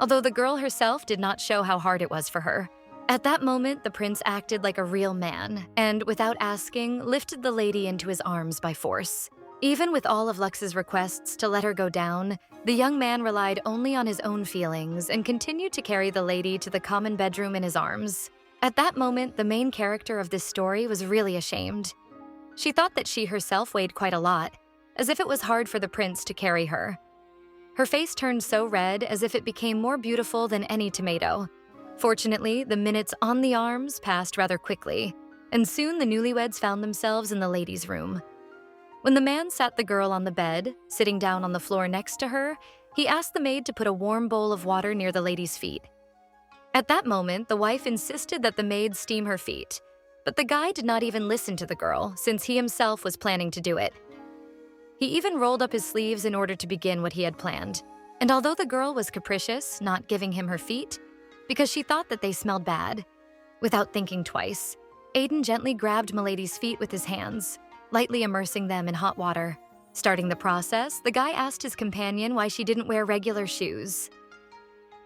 Although the girl herself did not show how hard it was for her. At that moment, the prince acted like a real man and, without asking, lifted the lady into his arms by force. Even with all of Lux's requests to let her go down, the young man relied only on his own feelings and continued to carry the lady to the common bedroom in his arms. At that moment, the main character of this story was really ashamed. She thought that she herself weighed quite a lot, as if it was hard for the prince to carry her. Her face turned so red as if it became more beautiful than any tomato. Fortunately, the minutes on the arms passed rather quickly, and soon the newlyweds found themselves in the ladies' room. When the man sat the girl on the bed, sitting down on the floor next to her, he asked the maid to put a warm bowl of water near the lady's feet. At that moment, the wife insisted that the maid steam her feet, but the guy did not even listen to the girl, since he himself was planning to do it. He even rolled up his sleeves in order to begin what he had planned. And although the girl was capricious, not giving him her feet, because she thought that they smelled bad, without thinking twice, Aiden gently grabbed Milady's feet with his hands, lightly immersing them in hot water. Starting the process, the guy asked his companion why she didn't wear regular shoes.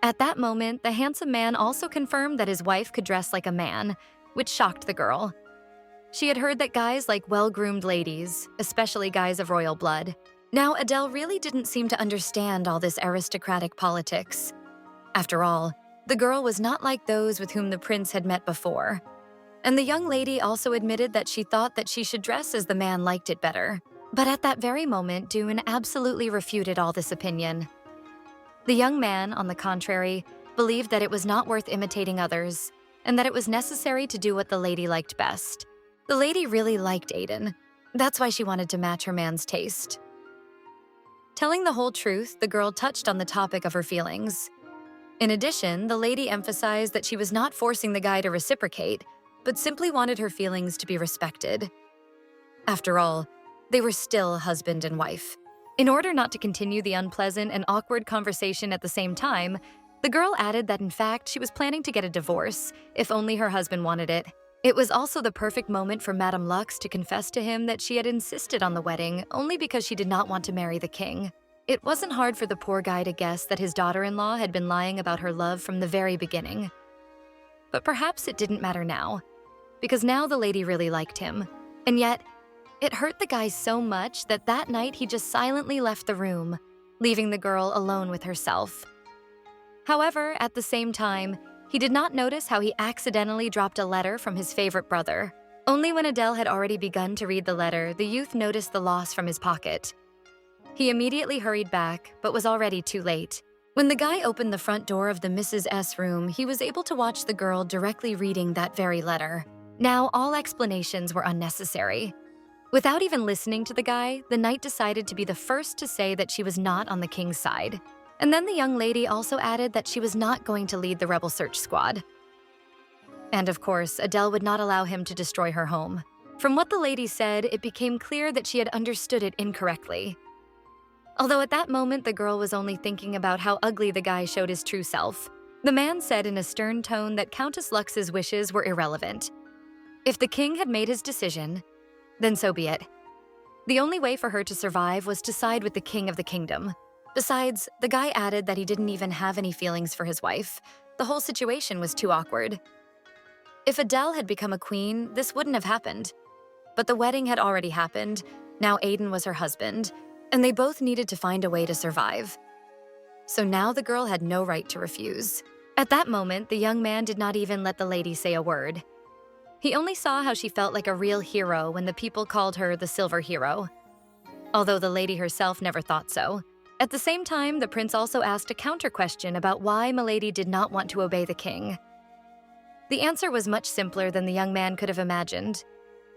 At that moment, the handsome man also confirmed that his wife could dress like a man, which shocked the girl. She had heard that guys like well-groomed ladies, especially guys of royal blood. Now, Adele really didn't seem to understand all this aristocratic politics. After all, the girl was not like those with whom the prince had met before. And the young lady also admitted that she thought that she should dress as the man liked it better. But at that very moment, Dune absolutely refuted all this opinion. The young man, on the contrary, believed that it was not worth imitating others, and that it was necessary to do what the lady liked best. The lady really liked Aiden. That's why she wanted to match her man's taste. Telling the whole truth, the girl touched on the topic of her feelings. In addition, the lady emphasized that she was not forcing the guy to reciprocate, but simply wanted her feelings to be respected. After all, they were still husband and wife. In order not to continue the unpleasant and awkward conversation at the same time, the girl added that in fact she was planning to get a divorce, if only her husband wanted it. It was also the perfect moment for Madame Lux to confess to him that she had insisted on the wedding only because she did not want to marry the king. It wasn't hard for the poor guy to guess that his daughter-in-law had been lying about her love from the very beginning. But perhaps it didn't matter now, because now the lady really liked him. And yet, it hurt the guy so much that that night he just silently left the room, leaving the girl alone with herself. However, at the same time, he did not notice how he accidentally dropped a letter from his favorite brother. Only when Adele had already begun to read the letter, the youth noticed the loss from his pocket. He immediately hurried back, but was already too late. When the guy opened the front door of the Mrs. S room, he was able to watch the girl directly reading that very letter. Now, all explanations were unnecessary. Without even listening to the guy, the knight decided to be the first to say that she was not on the king's side. And then the young lady also added that she was not going to lead the rebel search squad. And of course, Adele would not allow him to destroy her home. From what the lady said, it became clear that she had understood it incorrectly. Although at that moment, the girl was only thinking about how ugly the guy showed his true self. The man said in a stern tone that Countess Lux's wishes were irrelevant. If the king had made his decision, then so be it. The only way for her to survive was to side with the king of the kingdom. Besides, the guy added that he didn't even have any feelings for his wife. The whole situation was too awkward. If Adele had become a queen, this wouldn't have happened. But the wedding had already happened. Now Aiden was her husband, and they both needed to find a way to survive. So now the girl had no right to refuse. At that moment, the young man did not even let the lady say a word. He only saw how she felt like a real hero when the people called her the Silver Hero, although the lady herself never thought so. At the same time, the prince also asked a counter-question about why Milady did not want to obey the king. The answer was much simpler than the young man could have imagined.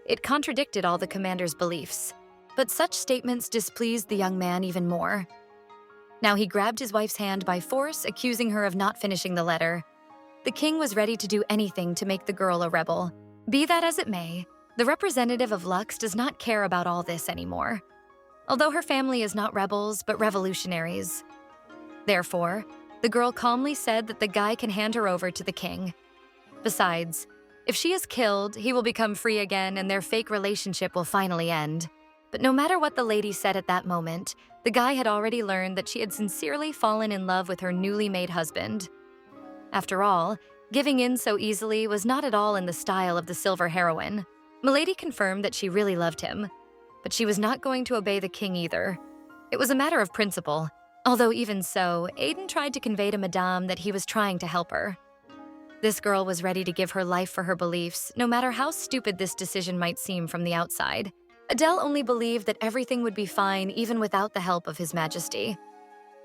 It contradicted all the commander's beliefs. But such statements displeased the young man even more. Now he grabbed his wife's hand by force, accusing her of not finishing the letter. The king was ready to do anything to make the girl a rebel. Be that as it may, the representative of Lux does not care about all this anymore, although her family is not rebels but revolutionaries. Therefore, the girl calmly said that the guy can hand her over to the king. Besides, if she is killed, he will become free again and their fake relationship will finally end. But no matter what the lady said at that moment, the guy had already learned that she had sincerely fallen in love with her newly made husband. After all, giving in so easily was not at all in the style of the silver heroine. Milady confirmed that she really loved him, but she was not going to obey the king either. It was a matter of principle. Although even so, Aiden tried to convey to Madame that he was trying to help her. This girl was ready to give her life for her beliefs, no matter how stupid this decision might seem from the outside. Adele only believed that everything would be fine even without the help of His Majesty.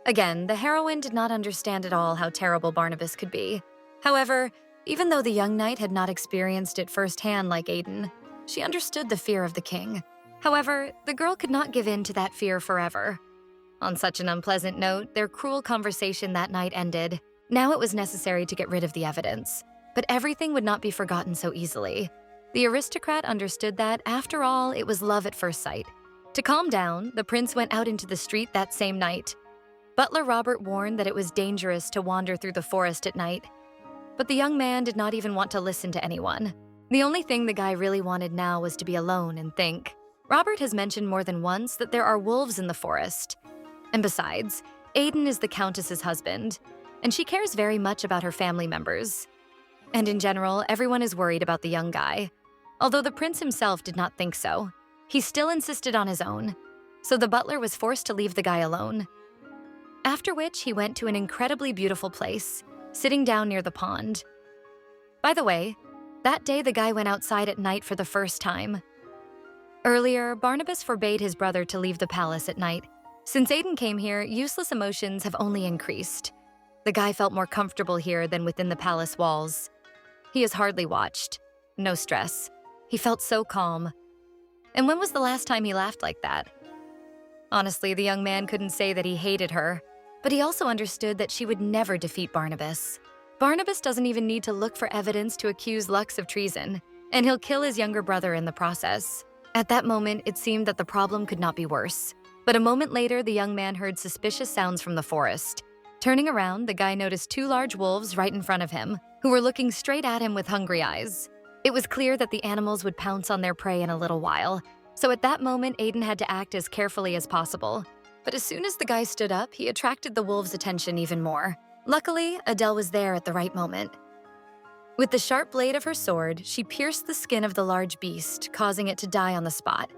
Again, the heroine did not understand at all how terrible Barnabas could be. However, even though the young knight had not experienced it firsthand like Aiden, she understood the fear of the king. However, the girl could not give in to that fear forever. On such an unpleasant note, their cruel conversation that night ended. Now it was necessary to get rid of the evidence. But everything would not be forgotten so easily. The aristocrat understood that, after all, it was love at first sight. To calm down, the prince went out into the street that same night. Butler Robert warned that it was dangerous to wander through the forest at night. But the young man did not even want to listen to anyone. The only thing the guy really wanted now was to be alone and think. Robert has mentioned more than once that there are wolves in the forest. And besides, Aiden is the Countess's husband, and she cares very much about her family members. And in general, everyone is worried about the young guy. Although the prince himself did not think so. He still insisted on his own, so the butler was forced to leave the guy alone. After which, he went to an incredibly beautiful place, sitting down near the pond. By the way, that day the guy went outside at night for the first time. Earlier, Barnabas forbade his brother to leave the palace at night. Since Aiden came here, useless emotions have only increased. The guy felt more comfortable here than within the palace walls. He is hardly watched. No stress. He felt so calm. And when was the last time he laughed like that? Honestly, the young man couldn't say that he hated her, but he also understood that she would never defeat Barnabas. Barnabas doesn't even need to look for evidence to accuse Lux of treason, and he'll kill his younger brother in the process. At that moment, it seemed that the problem could not be worse. But a moment later, the young man heard suspicious sounds from the forest. Turning around, the guy noticed two large wolves right in front of him, who were looking straight at him with hungry eyes. It was clear that the animals would pounce on their prey in a little while, so at that moment, Aiden had to act as carefully as possible. But as soon as the guy stood up, he attracted the wolves' attention even more. Luckily, Adele was there at the right moment. With the sharp blade of her sword, she pierced the skin of the large beast, causing it to die on the spot.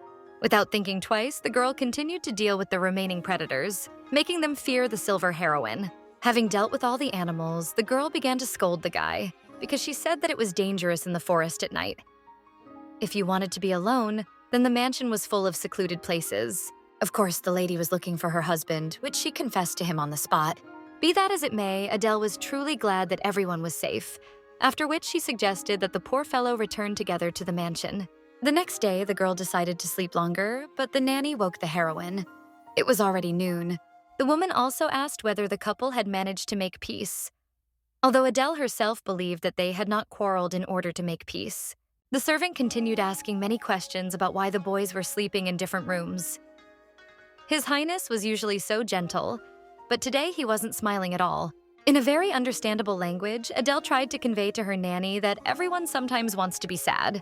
Without thinking twice, the girl continued to deal with the remaining predators, making them fear the silver heroine. Having dealt with all the animals, the girl began to scold the guy, because she said that it was dangerous in the forest at night. If you wanted to be alone, then the mansion was full of secluded places. Of course, the lady was looking for her husband, which she confessed to him on the spot. Be that as it may, Adele was truly glad that everyone was safe, after which she suggested that the poor fellow return together to the mansion. The next day, the girl decided to sleep longer, but the nanny woke the heroine. It was already noon. The woman also asked whether the couple had managed to make peace. Although Adele herself believed that they had not quarreled in order to make peace. The servant continued asking many questions about why the boys were sleeping in different rooms. His Highness was usually so gentle, but today he wasn't smiling at all. In a very understandable language, Adele tried to convey to her nanny that everyone sometimes wants to be sad.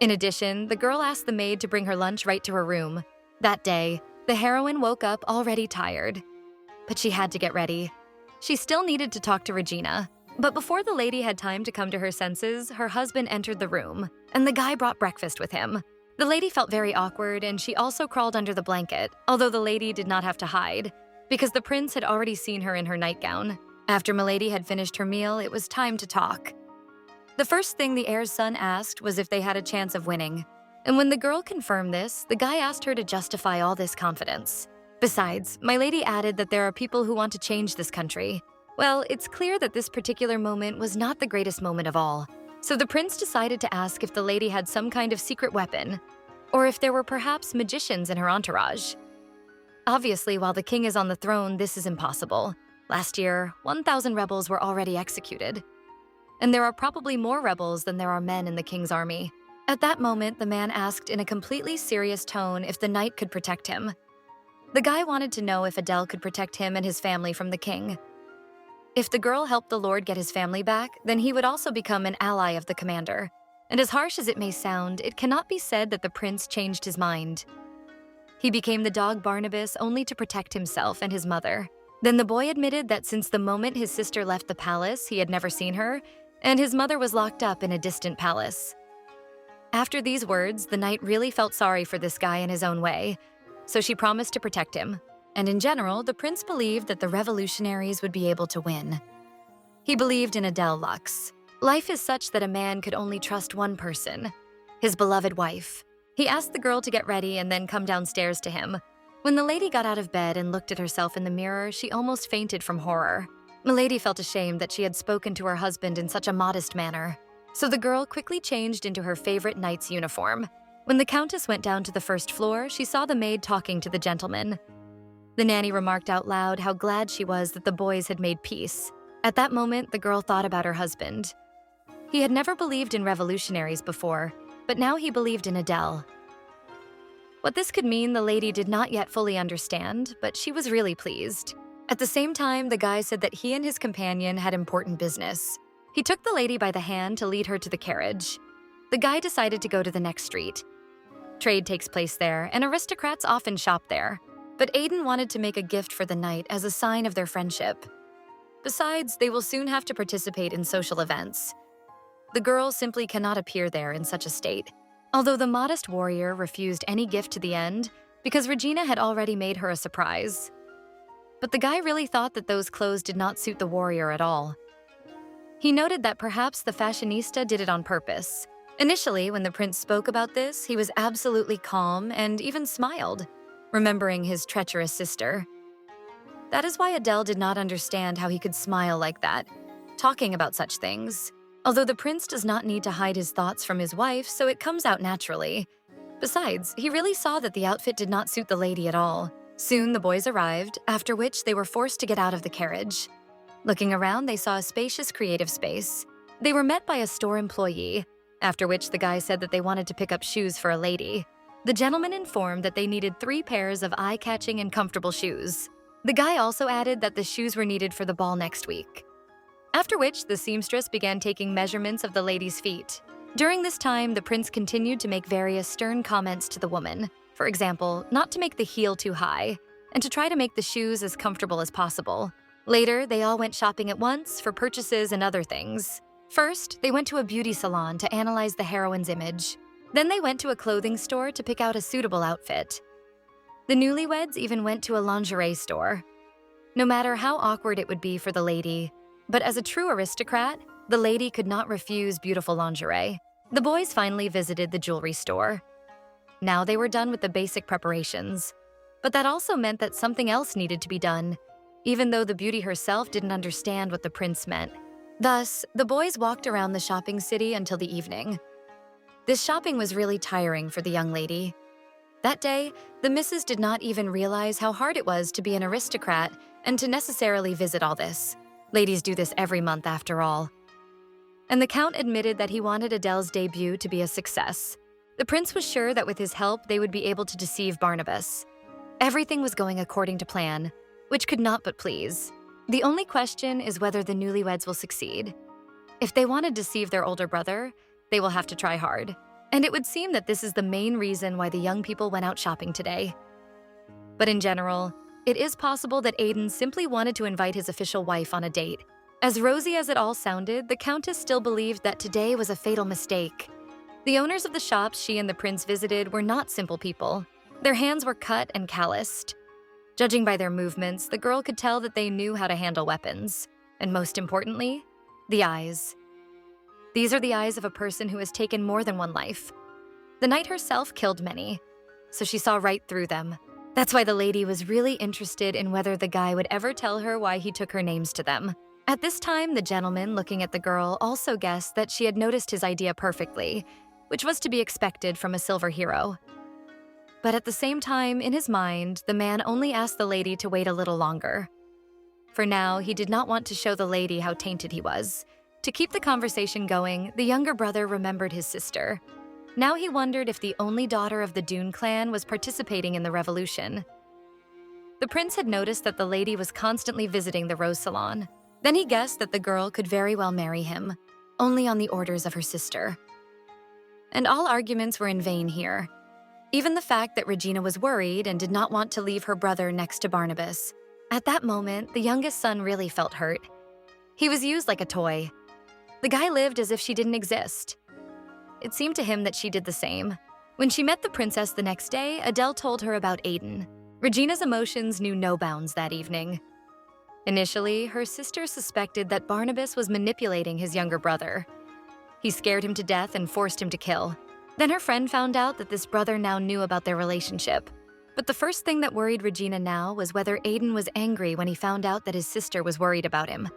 In addition, the girl asked the maid to bring her lunch right to her room. That day, the heroine woke up already tired. But she had to get ready. She still needed to talk to Regina. But before the lady had time to come to her senses, her husband entered the room, and the guy brought breakfast with him. The lady felt very awkward, and she also crawled under the blanket, although the lady did not have to hide, because the prince had already seen her in her nightgown. After Milady had finished her meal, it was time to talk. The first thing the heir's son asked was if they had a chance of winning. And when the girl confirmed this, the guy asked her to justify all this confidence. Besides, my lady added that there are people who want to change this country. Well, it's clear that this particular moment was not the greatest moment of all. So the prince decided to ask if the lady had some kind of secret weapon, or if there were perhaps magicians in her entourage. Obviously, while the king is on the throne, this is impossible. Last year, 1,000 rebels were already executed. And there are probably more rebels than there are men in the king's army. At that moment, the man asked in a completely serious tone if the knight could protect him. The guy wanted to know if Adele could protect him and his family from the king. If the girl helped the lord get his family back, then he would also become an ally of the commander. And as harsh as it may sound, it cannot be said that the prince changed his mind. He became the dog Barnabas only to protect himself and his mother. Then the boy admitted that since the moment his sister left the palace, he had never seen her, and his mother was locked up in a distant palace. After these words, the knight really felt sorry for this guy in his own way, so she promised to protect him. And in general, the prince believed that the revolutionaries would be able to win. He believed in Adele Lux. Life is such that a man could only trust one person, his beloved wife. He asked the girl to get ready and then come downstairs to him. When the lady got out of bed and looked at herself in the mirror, she almost fainted from horror. Milady felt ashamed that she had spoken to her husband in such a modest manner. So the girl quickly changed into her favorite knight's uniform. When the countess went down to the first floor, she saw the maid talking to the gentleman. The nanny remarked out loud how glad she was that the boys had made peace. At that moment, the girl thought about her husband. He had never believed in revolutionaries before, but now he believed in Adele. What this could mean, the lady did not yet fully understand, but she was really pleased. At the same time, the guy said that he and his companion had important business. He took the lady by the hand to lead her to the carriage. The guy decided to go to the next street. Trade takes place there, and aristocrats often shop there. But Aiden wanted to make a gift for the knight as a sign of their friendship. Besides, they will soon have to participate in social events. The girl simply cannot appear there in such a state. Although the modest warrior refused any gift to the end because Regina had already made her a surprise. But the guy really thought that those clothes did not suit the warrior at all. He noted that perhaps the fashionista did it on purpose. Initially, when the prince spoke about this, he was absolutely calm and even smiled, remembering his treacherous sister. That is why Adele did not understand how he could smile like that, talking about such things. Although the prince does not need to hide his thoughts from his wife, so it comes out naturally. Besides, he really saw that the outfit did not suit the lady at all. Soon the boys arrived, after which they were forced to get out of the carriage. Looking around, they saw a spacious creative space. They were met by a store employee, after which the guy said that they wanted to pick up shoes for a lady. The gentleman informed that they needed 3 pairs of eye-catching and comfortable shoes. The guy also added that the shoes were needed for the ball next week. After which, the seamstress began taking measurements of the lady's feet. During this time, the prince continued to make various stern comments to the woman. For example, not to make the heel too high, and to try to make the shoes as comfortable as possible. Later, they all went shopping at once for purchases and other things. First, they went to a beauty salon to analyze the heroine's image. Then they went to a clothing store to pick out a suitable outfit. The newlyweds even went to a lingerie store. No matter how awkward it would be for the lady, but as a true aristocrat, the lady could not refuse beautiful lingerie. The boys finally visited the jewelry store. Now they were done with the basic preparations, but that also meant that something else needed to be done, even though the beauty herself didn't understand what the prince meant. Thus, the boys walked around the shopping city until the evening. This shopping was really tiring for the young lady. That day, the missus did not even realize how hard it was to be an aristocrat and to necessarily visit all this. Ladies do this every month after all. And the count admitted that he wanted Adele's debut to be a success. The prince was sure that with his help, they would be able to deceive Barnabas. Everything was going according to plan, which could not but please. The only question is whether the newlyweds will succeed. If they want to deceive their older brother, they will have to try hard. And it would seem that this is the main reason why the young people went out shopping today. But in general, it is possible that Aiden simply wanted to invite his official wife on a date. As rosy as it all sounded, the countess still believed that today was a fatal mistake. The owners of the shops she and the prince visited were not simple people. Their hands were cut and calloused. Judging by their movements, the girl could tell that they knew how to handle weapons. And most importantly, the eyes. These are the eyes of a person who has taken more than one life. The knight herself killed many, so she saw right through them. That's why the lady was really interested in whether the guy would ever tell her why he took her names to them. At this time, the gentleman looking at the girl also guessed that she had noticed his idea perfectly, which was to be expected from a silver hero. But at the same time, in his mind, the man only asked the lady to wait a little longer. For now, he did not want to show the lady how tainted he was. To keep the conversation going, the younger brother remembered his sister. Now he wondered if the only daughter of the Dune clan was participating in the revolution. The prince had noticed that the lady was constantly visiting the rose salon. Then he guessed that the girl could very well marry him, only on the orders of her sister. And all arguments were in vain here. Even the fact that Regina was worried and did not want to leave her brother next to Barnabas. At that moment, the youngest son really felt hurt. He was used like a toy. The guy lived as if she didn't exist. It seemed to him that she did the same. When she met the princess the next day, Adele told her about Aiden. Regina's emotions knew no bounds that evening. Initially, her sister suspected that Barnabas was manipulating his younger brother. He scared him to death and forced him to kill. Then her friend found out that this brother now knew about their relationship. But the first thing that worried Regina now was whether Aiden was angry when he found out that his sister was worried about him.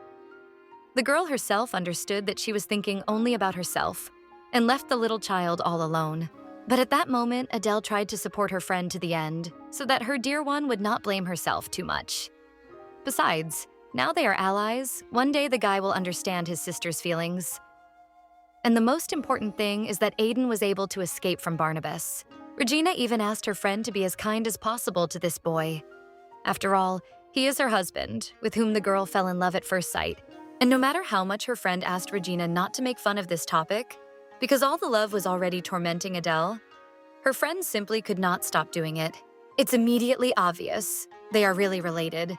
The girl herself understood that she was thinking only about herself and left the little child all alone. But at that moment, Adele tried to support her friend to the end so that her dear one would not blame herself too much. Besides, now they are allies. One day the guy will understand his sister's feelings. And the most important thing is that Aiden was able to escape from Barnabas. Regina even asked her friend to be as kind as possible to this boy. After all, he is her husband, with whom the girl fell in love at first sight. And no matter how much her friend asked Regina not to make fun of this topic, because all the love was already tormenting Adele, her friend simply could not stop doing it. It's immediately obvious. They are really related.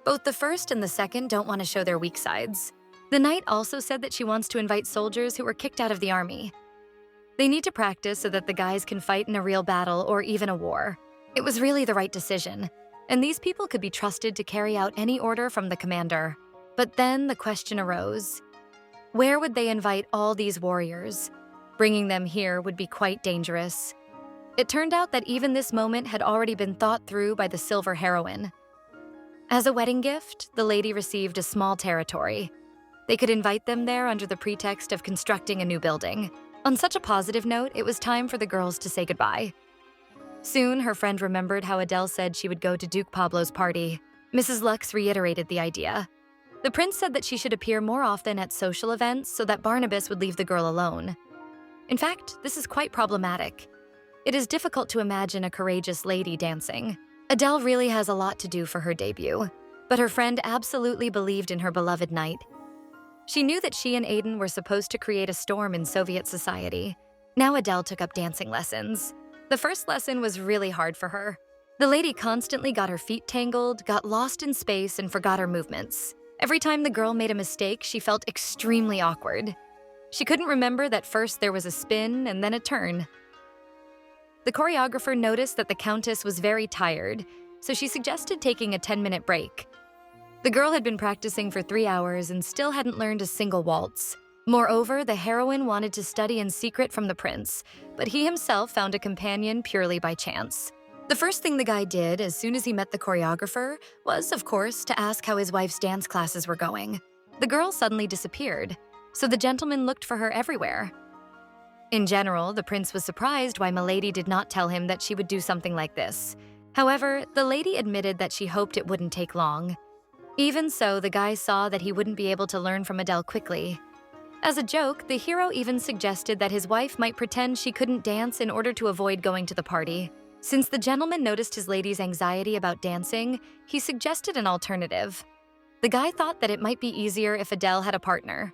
Both the first and the second don't want to show their weak sides. The knight also said that she wants to invite soldiers who were kicked out of the army. They need to practice so that the guys can fight in a real battle or even a war. It was really the right decision, and these people could be trusted to carry out any order from the commander. But then the question arose. Where would they invite all these warriors? Bringing them here would be quite dangerous. It turned out that even this moment had already been thought through by the silver heroine. As a wedding gift, the lady received a small territory. They could invite them there under the pretext of constructing a new building. On such a positive note, it was time for the girls to say goodbye. Soon, her friend remembered how Adele said she would go to Duke Pablo's party. Mrs. Lux reiterated the idea. The prince said that she should appear more often at social events so that Barnabas would leave the girl alone. In fact, this is quite problematic. It is difficult to imagine a courageous lady dancing. Adele really has a lot to do for her debut, but her friend absolutely believed in her beloved knight. She knew that she and Aiden were supposed to create a storm in Soviet society. Now Adele took up dancing lessons. The first lesson was really hard for her. The lady constantly got her feet tangled, got lost in space, and forgot her movements. Every time the girl made a mistake, she felt extremely awkward. She couldn't remember that first there was a spin and then a turn. The choreographer noticed that the Countess was very tired, so she suggested taking a 10-minute break. The girl had been practicing for 3 hours and still hadn't learned a single waltz. Moreover, the heroine wanted to study in secret from the prince, but he himself found a companion purely by chance. The first thing the guy did as soon as he met the choreographer was, of course, to ask how his wife's dance classes were going. The girl suddenly disappeared, so the gentleman looked for her everywhere. In general, the prince was surprised why Milady did not tell him that she would do something like this. However, the lady admitted that she hoped it wouldn't take long. Even so, the guy saw that he wouldn't be able to learn from Adele quickly. As a joke, the hero even suggested that his wife might pretend she couldn't dance in order to avoid going to the party. Since the gentleman noticed his lady's anxiety about dancing, he suggested an alternative. The guy thought that it might be easier if Adele had a partner.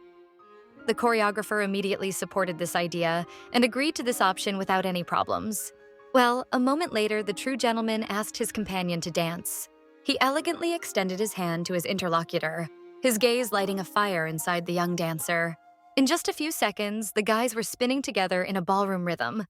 The choreographer immediately supported this idea and agreed to this option without any problems. Well, a moment later, the true gentleman asked his companion to dance. He elegantly extended his hand to his interlocutor, his gaze lighting a fire inside the young dancer. In just a few seconds, the guys were spinning together in a ballroom rhythm.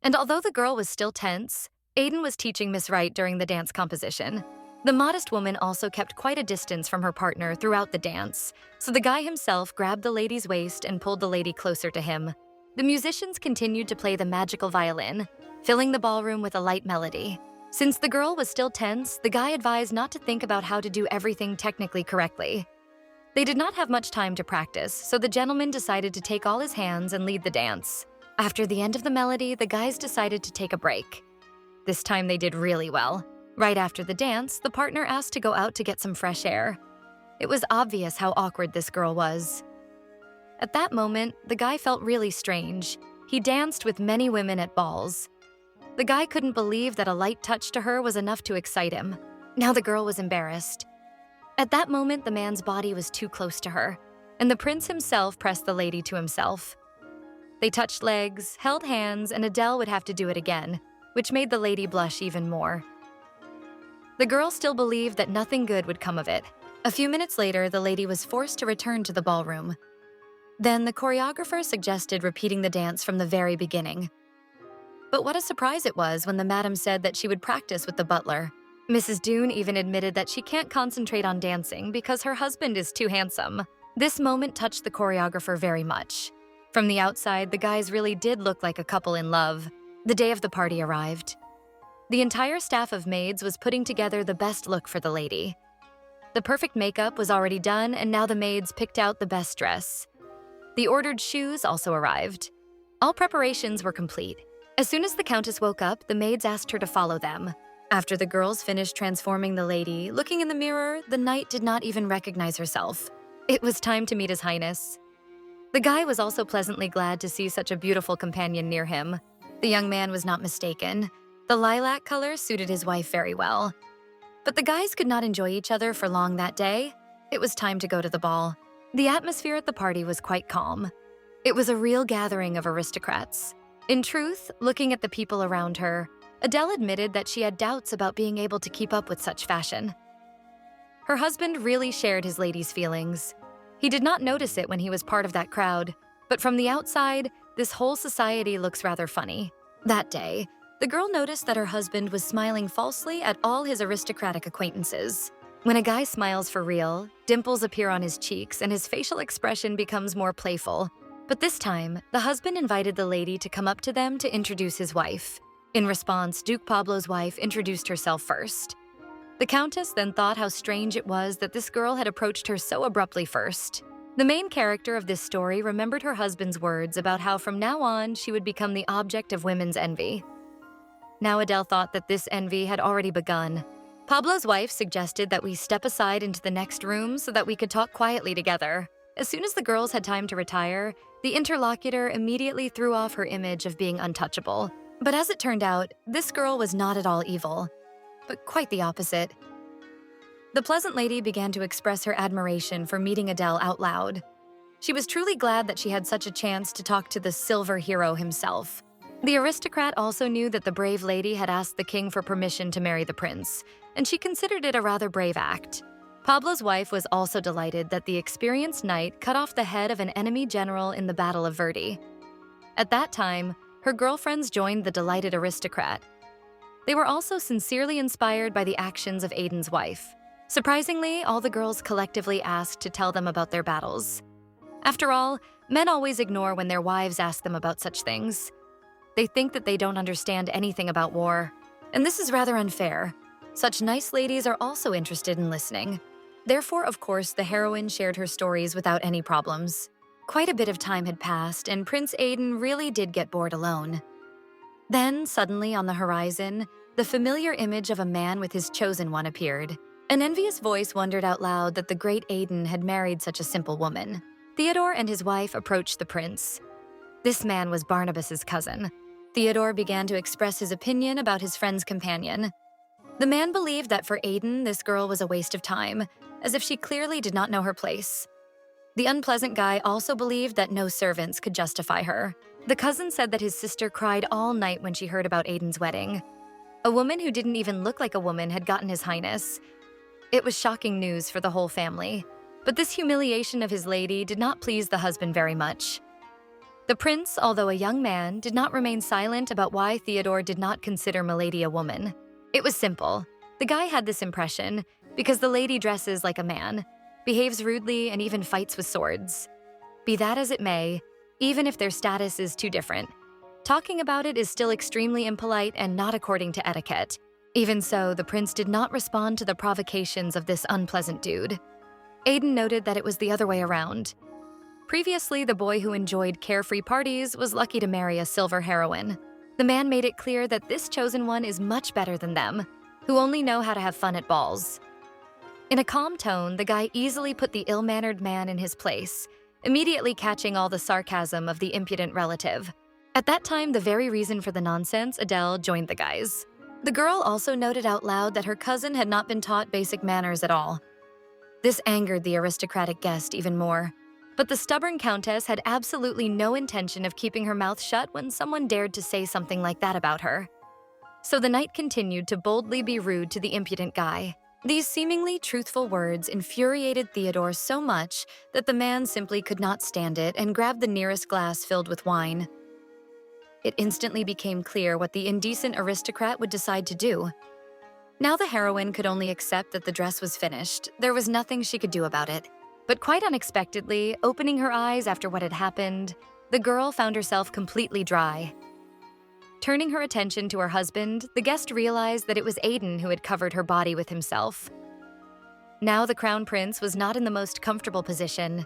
And although the girl was still tense, Aiden was teaching Miss Wright during the dance composition. The modest woman also kept quite a distance from her partner throughout the dance, so the guy himself grabbed the lady's waist and pulled the lady closer to him. The musicians continued to play the magical violin, filling the ballroom with a light melody. Since the girl was still tense, the guy advised not to think about how to do everything technically correctly. They did not have much time to practice, so the gentleman decided to take all his hands and lead the dance. After the end of the melody, the guys decided to take a break. This time they did really well. Right after the dance, the partner asked to go out to get some fresh air. It was obvious how awkward this girl was. At that moment, the guy felt really strange. He danced with many women at balls. The guy couldn't believe that a light touch to her was enough to excite him. Now the girl was embarrassed. At that moment, the man's body was too close to her, and the prince himself pressed the lady to himself. They touched legs, held hands, and Adele would have to do it again, which made the lady blush even more. The girl still believed that nothing good would come of it. A few minutes later, the lady was forced to return to the ballroom. Then the choreographer suggested repeating the dance from the very beginning. But what a surprise it was when the madam said that she would practice with the butler. Mrs. Doone even admitted that she can't concentrate on dancing because her husband is too handsome. This moment touched the choreographer very much. From the outside, the guys really did look like a couple in love. The day of the party arrived. The entire staff of maids was putting together the best look for the lady. The perfect makeup was already done, and now the maids picked out the best dress. The ordered shoes also arrived. All preparations were complete. As soon as the countess woke up, the maids asked her to follow them. After the girls finished transforming the lady, looking in the mirror, the knight did not even recognize herself. It was time to meet His Highness. The guy was also pleasantly glad to see such a beautiful companion near him. The young man was not mistaken. The lilac color suited his wife very well. But the guys could not enjoy each other for long that day. It was time to go to the ball. The atmosphere at the party was quite calm. It was a real gathering of aristocrats. In truth, looking at the people around her, Adele admitted that she had doubts about being able to keep up with such fashion. Her husband really shared his lady's feelings. He did not notice it when he was part of that crowd, but from the outside, this whole society looks rather funny. That day, the girl noticed that her husband was smiling falsely at all his aristocratic acquaintances. When a guy smiles for real, dimples appear on his cheeks and his facial expression becomes more playful. But this time, the husband invited the lady to come up to them to introduce his wife. In response, Duke Pablo's wife introduced herself first. The countess then thought how strange it was that this girl had approached her so abruptly first. The main character of this story remembered her husband's words about how from now on she would become the object of women's envy. Now Adele thought that this envy had already begun. Pablo's wife suggested that we step aside into the next room so that we could talk quietly together. As soon as the girls had time to retire, the interlocutor immediately threw off her image of being untouchable. But as it turned out, this girl was not at all evil, but quite the opposite. The pleasant lady began to express her admiration for meeting Adele out loud. She was truly glad that she had such a chance to talk to the silver hero himself. The aristocrat also knew that the brave lady had asked the king for permission to marry the prince, and she considered it a rather brave act. Pablo's wife was also delighted that the experienced knight cut off the head of an enemy general in the Battle of Verdi. At that time, her girlfriends joined the delighted aristocrat. They were also sincerely inspired by the actions of Aiden's wife. Surprisingly, all the girls collectively asked to tell them about their battles. After all, men always ignore when their wives ask them about such things. They think that they don't understand anything about war. And this is rather unfair. Such nice ladies are also interested in listening. Therefore, of course, the heroine shared her stories without any problems. Quite a bit of time had passed, and Prince Aiden really did get bored alone. Then, suddenly on the horizon, the familiar image of a man with his chosen one appeared. An envious voice wondered out loud that the great Aiden had married such a simple woman. Theodore and his wife approached the prince. This man was Barnabas's cousin. Theodore began to express his opinion about his friend's companion. The man believed that for Aiden, this girl was a waste of time, as if she clearly did not know her place. The unpleasant guy also believed that no servants could justify her. The cousin said that his sister cried all night when she heard about Aiden's wedding. A woman who didn't even look like a woman had gotten His Highness. It was shocking news for the whole family. But this humiliation of his lady did not please the husband very much. The prince, although a young man, did not remain silent about why Theodore did not consider Milady a woman. It was simple. The guy had this impression because the lady dresses like a man, behaves rudely, and even fights with swords. Be that as it may, even if their status is too different, talking about it is still extremely impolite and not according to etiquette. Even so, the prince did not respond to the provocations of this unpleasant dude. Aiden noted that it was the other way around. Previously, the boy who enjoyed carefree parties was lucky to marry a silver heroine. The man made it clear that this chosen one is much better than them, who only know how to have fun at balls. In a calm tone, the guy easily put the ill-mannered man in his place, immediately catching all the sarcasm of the impudent relative. At that time, the very reason for the nonsense, Adele joined the guys. The girl also noted out loud that her cousin had not been taught basic manners at all. This angered the aristocratic guest even more. But the stubborn countess had absolutely no intention of keeping her mouth shut when someone dared to say something like that about her. So the night continued to boldly be rude to the impudent guy. These seemingly truthful words infuriated Theodore so much that the man simply could not stand it and grabbed the nearest glass filled with wine. It instantly became clear what the indecent aristocrat would decide to do. Now the heroine could only accept that the dress was finished. There was nothing she could do about it. But quite unexpectedly, opening her eyes after what had happened, the girl found herself completely dry. Turning her attention to her husband, the guest realized that it was Aiden who had covered her body with himself. Now the crown prince was not in the most comfortable position.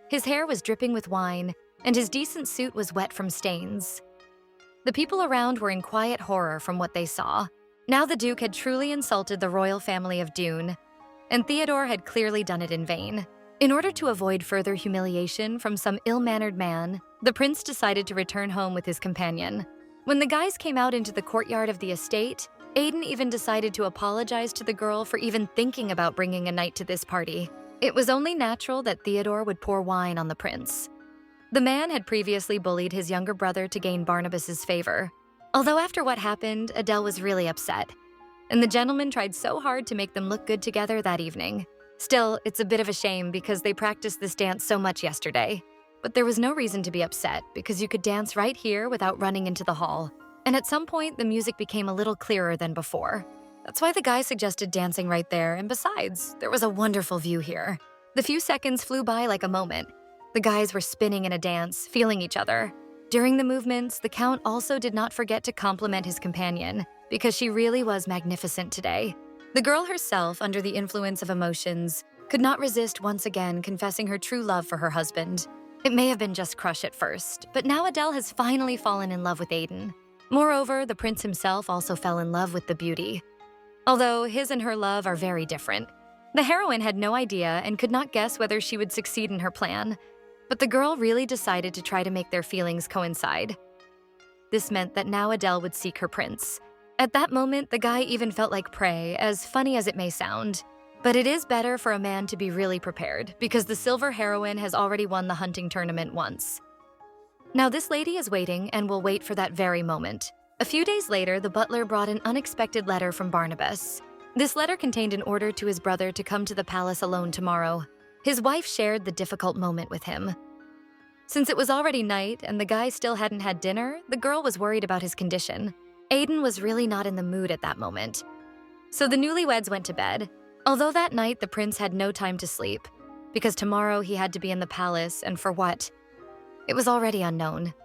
His hair was dripping with wine, and his decent suit was wet from stains. The people around were in quiet horror from what they saw. Now the Duke had truly insulted the royal family of Dune, and Theodore had clearly done it in vain. In order to avoid further humiliation from some ill-mannered man, the prince decided to return home with his companion. When the guys came out into the courtyard of the estate, Aiden even decided to apologize to the girl for even thinking about bringing a knight to this party. It was only natural that Theodore would pour wine on the prince. The man had previously bullied his younger brother to gain Barnabas's favor. Although after what happened, Adele was really upset, and the gentleman tried so hard to make them look good together that evening. Still, it's a bit of a shame because they practiced this dance so much yesterday. But there was no reason to be upset because you could dance right here without running into the hall. And at some point, the music became a little clearer than before. That's why the guy suggested dancing right there, and besides, there was a wonderful view here. The few seconds flew by like a moment. The guys were spinning in a dance, feeling each other. During the movements, the Count also did not forget to compliment his companion because she really was magnificent today. The girl herself, under the influence of emotions, could not resist once again confessing her true love for her husband. It may have been just crush at first, but now Adele has finally fallen in love with Aiden. Moreover, the prince himself also fell in love with the beauty. Although his and her love are very different. The heroine had no idea and could not guess whether she would succeed in her plan, but the girl really decided to try to make their feelings coincide. This meant that now Adele would seek her prince. At that moment, the guy even felt like prey, as funny as it may sound. But it is better for a man to be really prepared, because the silver heroine has already won the hunting tournament once. Now this lady is waiting and will wait for that very moment. A few days later, the butler brought an unexpected letter from Barnabas. This letter contained an order to his brother to come to the palace alone tomorrow. His wife shared the difficult moment with him. Since it was already night and the guy still hadn't had dinner, the girl was worried about his condition. Aiden was really not in the mood at that moment. So the newlyweds went to bed, although that night the prince had no time to sleep, because tomorrow he had to be in the palace, and for what? It was already unknown.